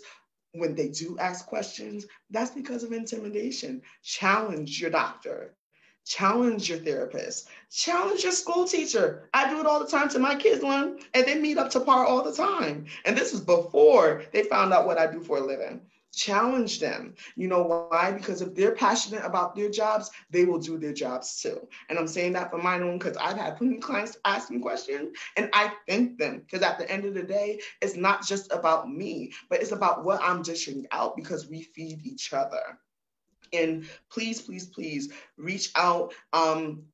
when they do ask questions, that's because of intimidation. Challenge your doctor, challenge your therapist, challenge your school teacher. I do it all the time to my kids, Lynn, and they meet up to par all the time. And this is before they found out what I do for a living. Challenge them. You know why? Because if they're passionate about their jobs, they will do their jobs too. And I'm saying that for my own, because I've had plenty of clients ask me questions and I thank them, because at the end of the day, it's not just about me, but it's about what I'm dishing out, because we feed each other. And please, please, please reach out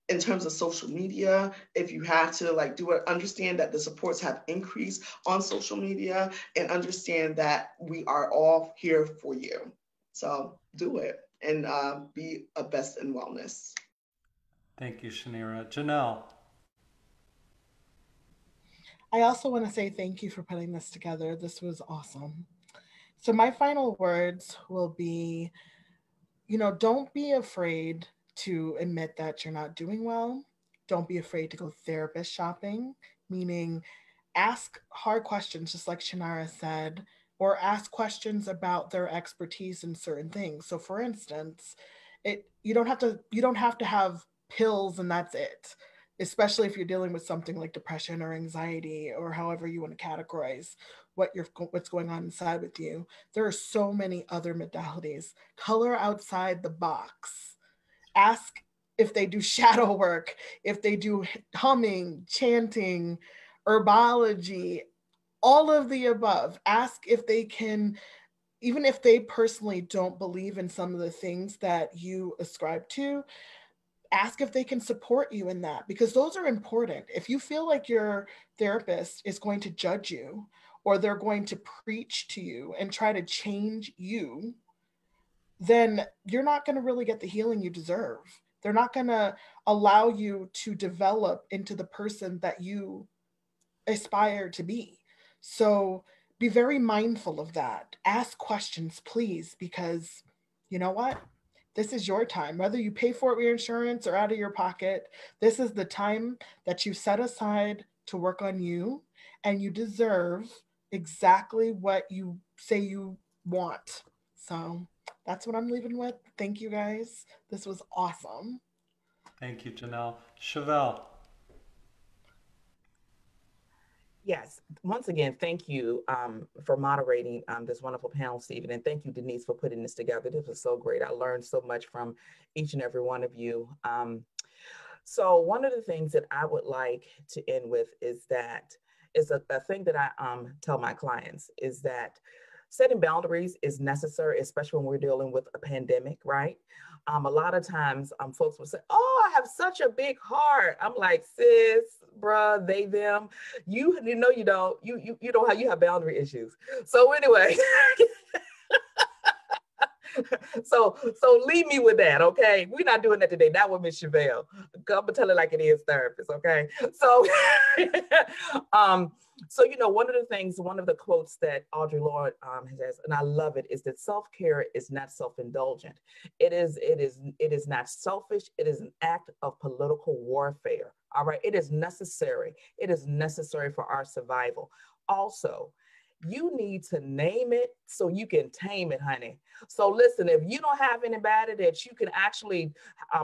in terms of social media. If you have to do it, understand that the supports have increased on social media, and understand that we are all here for you. So do it and be a best in wellness. Thank you, Shanira. Janelle. I also want to say thank you for putting this together. This was awesome. So my final words will be, don't be afraid to admit that you're not doing well. Don't be afraid to go therapist shopping, meaning ask hard questions, just like Shanara said, or ask questions about their expertise in certain things. So for instance, you don't have to have pills and that's it. especially if you're dealing with something like depression or anxiety or however you want to categorize what's going on inside with you. There are so many other modalities. Color outside the box. Ask if they do shadow work, if they do humming, chanting, herbology, all of the above. Ask if they can, even if they personally don't believe in some of the things that you ascribe to, ask if they can support you in that, because those are important. If you feel like your therapist is going to judge you or they're going to preach to you and try to change you, then you're not going to really get the healing you deserve. They're not going to allow you to develop into the person that you aspire to be. So be very mindful of that. Ask questions, please, because you know what? This is your time. Whether you pay for it with your insurance or out of your pocket, this is the time that you set aside to work on you, and you deserve exactly what you say you want. So that's what I'm leaving with. Thank you guys. This was awesome. Thank you, Janelle. Chevelle. Yes, once again, thank you for moderating this wonderful panel, Stephen, and thank you, Denise, for putting this together. This was so great. I learned so much from each and every one of you. So one of the things that I would like to end with is that is a thing that I tell my clients is that setting boundaries is necessary, especially when we're dealing with a pandemic, right? A lot of times folks will say, oh, I have such a big heart. I'm like, sis, bruh, they, them, you know, you don't, you don't have, you have boundary issues. So anyway, so leave me with that, okay? We're not doing that today. Not with Miss Chevelle. Come and tell it like it is, therapist, okay? So, so you know, one of the quotes that Audre Lorde has, and I love it, is that self-care is not self-indulgent. It is not selfish. It is an act of political warfare. All right, it is necessary. It is necessary for our survival. Also, you need to name it so you can tame it, honey. So listen, if you don't have anybody that you can actually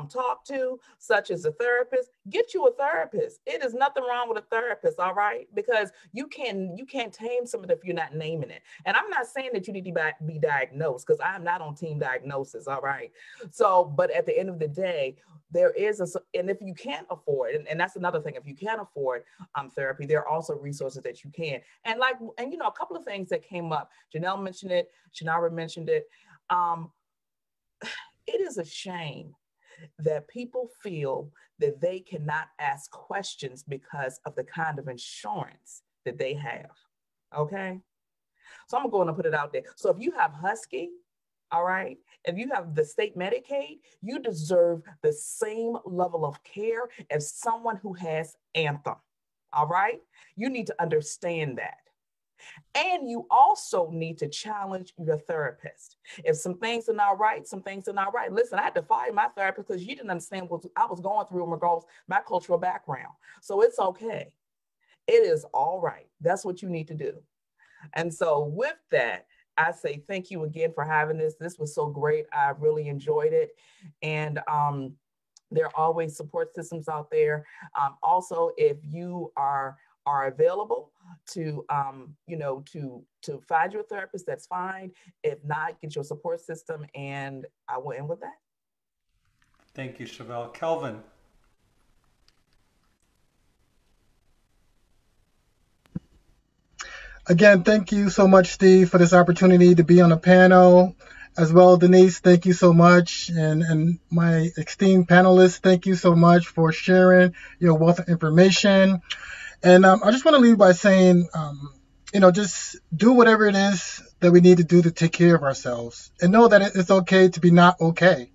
talk to, such as a therapist, get you a therapist. It is nothing wrong with a therapist, all right? Because you can't tame something if you're not naming it. And I'm not saying that you need to be diagnosed, because I'm not on team diagnosis, all right? So, but at the end of the day, there is and if you can't afford, and that's another thing, if you can't afford therapy, there are also resources that you can. And you know, a couple of things that came up, Janelle mentioned it, Shanara mentioned it. It is a shame that people feel that they cannot ask questions because of the kind of insurance that they have, okay? So I'm going to put it out there. So if you have Husky, all right, if you have the state Medicaid, you deserve the same level of care as someone who has Anthem, all right? You need to understand that. And you also need to challenge your therapist. If some things are not right, some things are not right. Listen, I had to fire my therapist because you didn't understand what I was going through in regards to my cultural background. So it's okay. It is all right. That's what you need to do. And so with that, I say thank you again for having this. This was so great. I really enjoyed it. And there are always support systems out there. Also, if you are available to, you know, to find your therapist, that's fine. If not, get your support system. And I will end with that. Thank you, Chevelle. Kelvin. Again, thank you so much, Steve, for this opportunity to be on the panel. As well, Denise, thank you so much. And my esteemed panelists, thank you so much for sharing your wealth of information. And I just want to leave by saying, you know, just do whatever it is that we need to do to take care of ourselves. And know that it's okay to be not okay.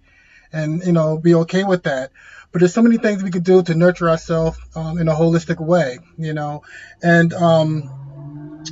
And, you know, be okay with that. But there's so many things we could do to nurture ourselves in a holistic way, you know. And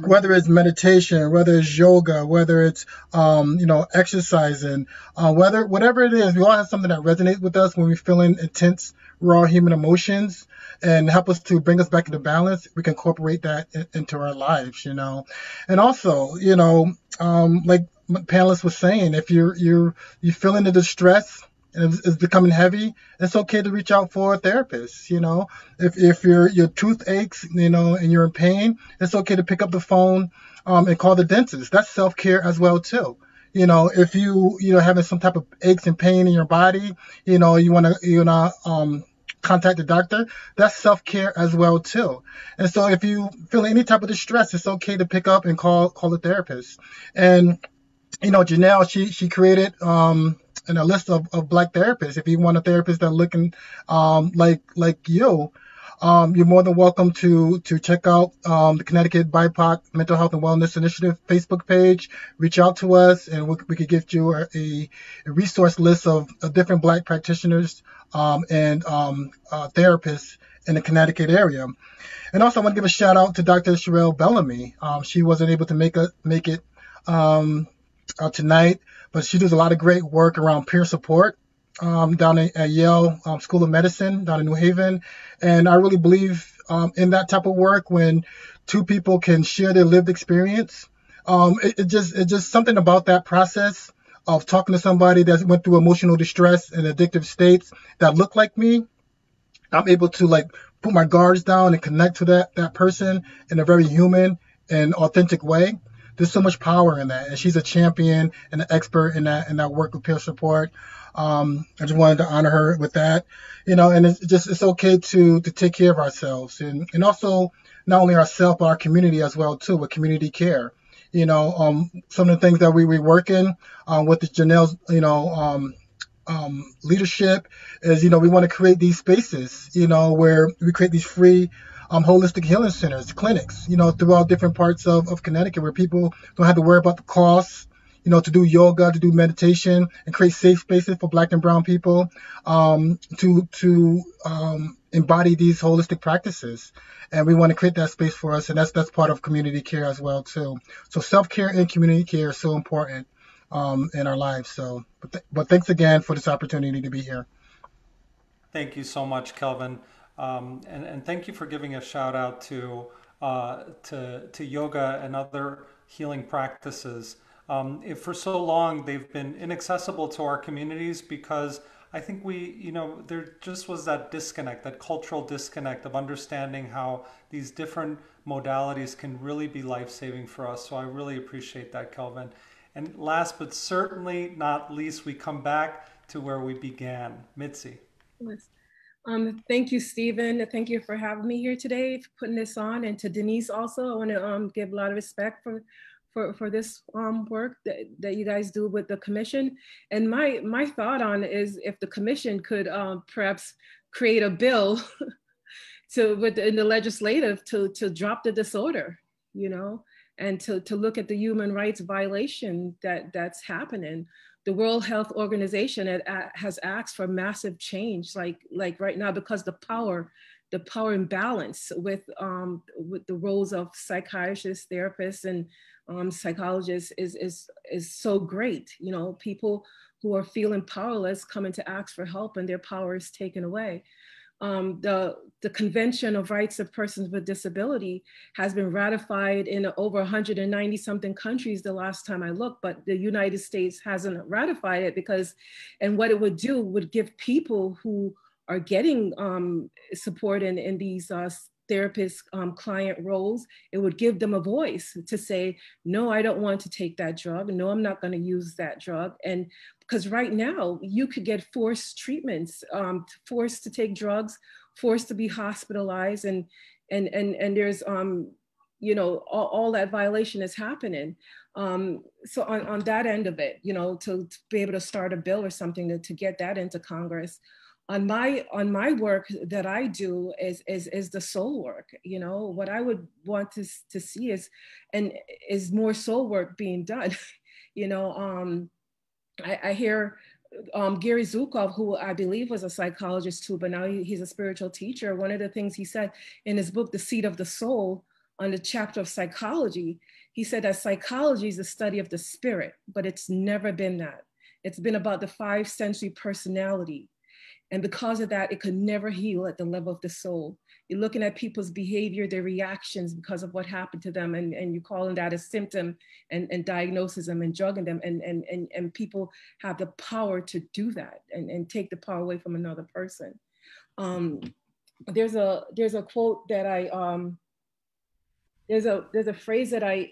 whether it's meditation, whether it's yoga, whether it's, you know, exercising, whatever it is, we all have something that resonates with us when we're feeling intense, raw human emotions, and help us to bring us back into balance. We can incorporate that into our lives, you know. And also, you know, like my panelist was saying, if you're feeling the distress, and it's becoming heavy, it's okay to reach out for a therapist. If your tooth aches, and you're in pain, it's okay to pick up the phone and call the dentist. That's self-care as well too. If you having some type of aches and pain in your body, you want to contact the doctor. That's self-care as well too. And so if you feel any type of distress, it's okay to pick up and call a therapist. And Janelle, she created in a list of Black therapists. If you want a therapist that's looking like you, you're more than welcome to check out the Connecticut BIPOC Mental Health and Wellness Initiative Facebook page. Reach out to us, and we could give you a resource list of different Black practitioners and therapists in the Connecticut area. And also, I want to give a shout out to Dr. Chevelle Bellamy. She wasn't able to make it tonight, but she does a lot of great work around peer support down at Yale School of Medicine down in New Haven. And I really believe in that type of work when two people can share their lived experience. It's just something about that process of talking to somebody that went through emotional distress and addictive states that look like me. I'm able to put my guards down and connect to that person in a very human and authentic way. There's so much power in that, and she's a champion and an expert in that work with peer support. I just wanted to honor her with that, and it's okay to take care of ourselves and also not only ourselves but our community as well too, with community care. Some of the things that we work in with the Janelle's leadership is we want to create these spaces where we create these free holistic healing centers, clinics, throughout different parts of Connecticut, where people don't have to worry about the costs, to do yoga, to do meditation, and create safe spaces for Black and Brown people to embody these holistic practices. And we want to create that space for us, and that's part of community care as well too. So self-care and community care is so important in our lives. So, but thanks again for this opportunity to be here. Thank you so much, Kelvin. And thank you for giving a shout out to yoga and other healing practices. If for so long they've been inaccessible to our communities because I think there just was that disconnect, that cultural disconnect of understanding how these different modalities can really be life-saving for us. So I really appreciate that, Kelvin. And last but certainly not least, we come back to where we began. Mitzi. Yes. Thank you, Stephen. Thank you for having me here today, for putting this on. And to Denise also, I want to give a lot of respect for this work that you guys do with the commission. And my thought on it is if the commission could perhaps create a bill in the legislative to drop the disorder, and to look at the human rights violation that's happening. The World Health Organization has asked for massive change, like right now, because the power imbalance with the roles of psychiatrists, therapists, and psychologists is so great. People who are feeling powerless coming to ask for help, and their power is taken away. The Convention of Rights of Persons with Disability has been ratified in over 190 something countries the last time I looked, but the United States hasn't ratified it and what it would do would give people who are getting support in these therapist client roles, it would give them a voice to say, no, I don't want to take that drug. No, I'm not going to use that drug. And because right now you could get forced treatments, forced to take drugs, forced to be hospitalized, and there's all that violation is happening. So on that end of it, to be able to start a bill or something to get that into Congress. On my work that I do is the soul work. What I would want to see is more soul work being done. I hear Gary Zukov, who I believe was a psychologist too, but now he's a spiritual teacher. One of the things he said in his book, The Seat of the Soul, on the chapter of psychology, he said that psychology is the study of the spirit, but it's never been that. It's been about the 5 sensory personality. And because of that, it could never heal at the level of the soul. You're looking at people's behavior, their reactions because of what happened to them, and you're calling that a symptom and diagnosis them and drugging them. And people have the power to do that and take the power away from another person. There's a quote that there's a phrase that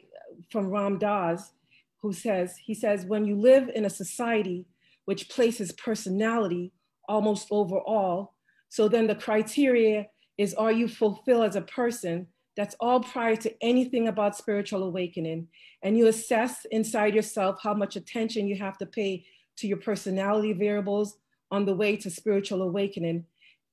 from Ram Dass, he says, when you live in a society which places personality almost over all, so then the criteria is, are you fulfilled as a person? That's all prior to anything about spiritual awakening. And you assess inside yourself how much attention you have to pay to your personality variables on the way to spiritual awakening.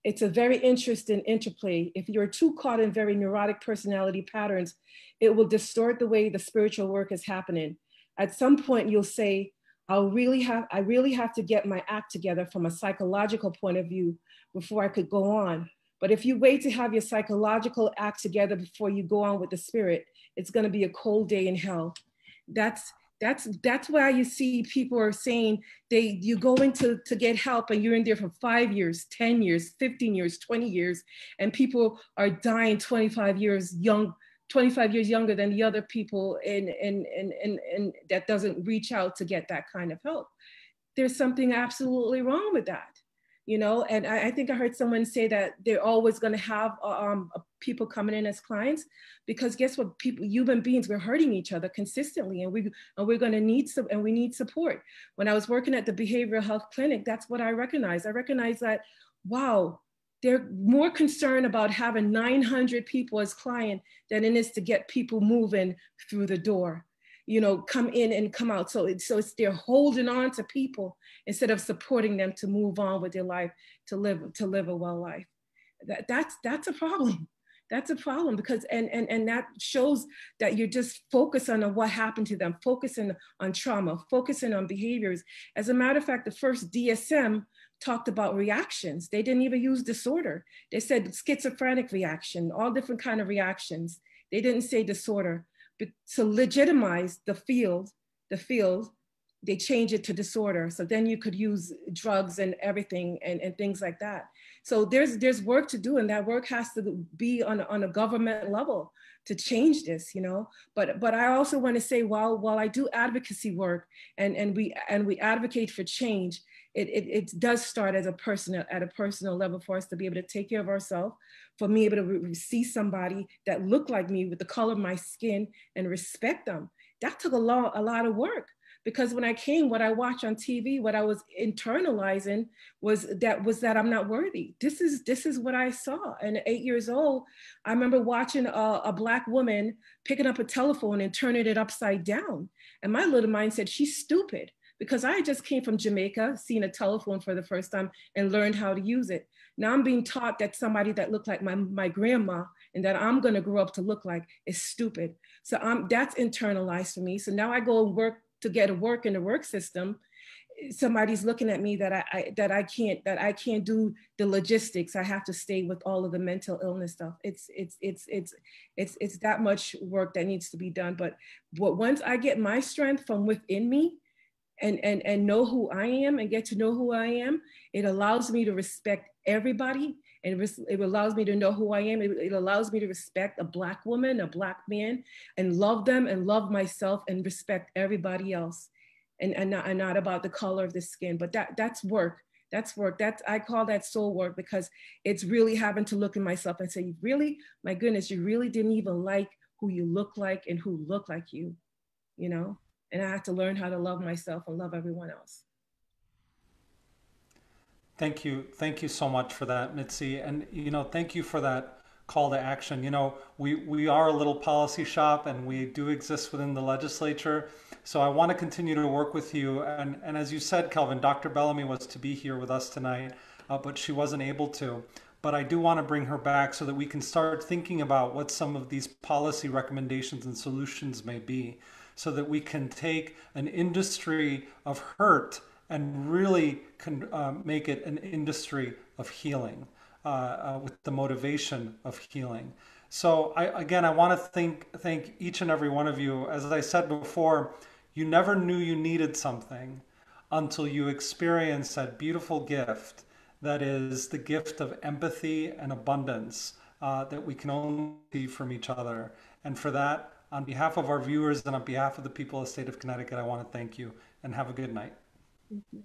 It's a very interesting interplay. If you're too caught in very neurotic personality patterns, it will distort the way the spiritual work is happening. At some point, you'll say, I really have to get my act together from a psychological point of view before I could go on. But if you wait to have your psychological act together before you go on with the spirit, it's going to be a cold day in hell. That's why you see people are saying you go in to get help and you're in there for 5 years, 10 years, 15 years, 20 years, and people are dying 25 years younger than the other people, and that doesn't reach out to get that kind of help. There's something absolutely wrong with that. And I think I heard someone say that they're always going to have people coming in as clients, because guess what? Human beings, we're hurting each other consistently, and we're going to need we need support. When I was working at the behavioral health clinic, that's what I recognized. I recognized that, wow, they're more concerned about having 900 people as client than it is to get people moving through the door. Come in and come out. So it's they're holding on to people instead of supporting them to move on with their life, to live a well life. That's a problem. That's a problem, because and that shows that you're just focused on what happened to them, focusing on trauma, focusing on behaviors. As a matter of fact, the first DSM talked about reactions. They didn't even use disorder. They said schizophrenic reaction, all different kind of reactions. They didn't say disorder. But to legitimize the field, they change it to disorder. So then you could use drugs and everything and things like that. So there's work to do, and that work has to be on a government level to change this, But I also want to say, while I do advocacy work and we advocate for change, it does start at a personal level for us to be able to take care of ourselves, for me able to see somebody that looked like me with the color of my skin and respect them. That took a lot of work, because when I came, what I watched on TV, what I was internalizing was that I'm not worthy. This is what I saw. And at 8 years old, I remember watching a Black woman picking up a telephone and turning it upside down. And my little mind said, she's stupid. Because I just came from Jamaica, seeing a telephone for the first time and learned how to use it. Now I'm being taught that somebody that looked like my grandma and that I'm gonna grow up to look like is stupid. So that's internalized for me. So now I go and work to get a work in the work system. Somebody's looking at me that I can't do the logistics. I have to stay with all of the mental illness stuff. It's that much work that needs to be done. But once I get my strength from within me, and know who I am and get to know who I am, it allows me to respect everybody, and it allows me to know who I am. It allows me to respect a Black woman, a Black man, and love them and love myself and respect everybody else, and not about the color of the skin. But that's work. That's work. I call that soul work, because it's really having to look at myself and say, really, my goodness, you really didn't even like who you look like and who look like you, And I have to learn how to love myself and love everyone else. Thank you. Thank you so much for that, Mitzi. And, thank you for that call to action. We are a little policy shop, and we do exist within the legislature. So I want to continue to work with you. And as you said, Kelvin, Dr. Bellamy was to be here with us tonight, but she wasn't able to. But I do want to bring her back so that we can start thinking about what some of these policy recommendations and solutions may be, so that we can take an industry of hurt and really make it an industry of healing, with the motivation of healing. So I want to thank each and every one of you. As I said before, you never knew you needed something until you experienced that beautiful gift that is the gift of empathy and abundance that we can only see from each other. And for that, on behalf of our viewers and on behalf of the people of the state of Connecticut, I want to thank you and have a good night. Thank you.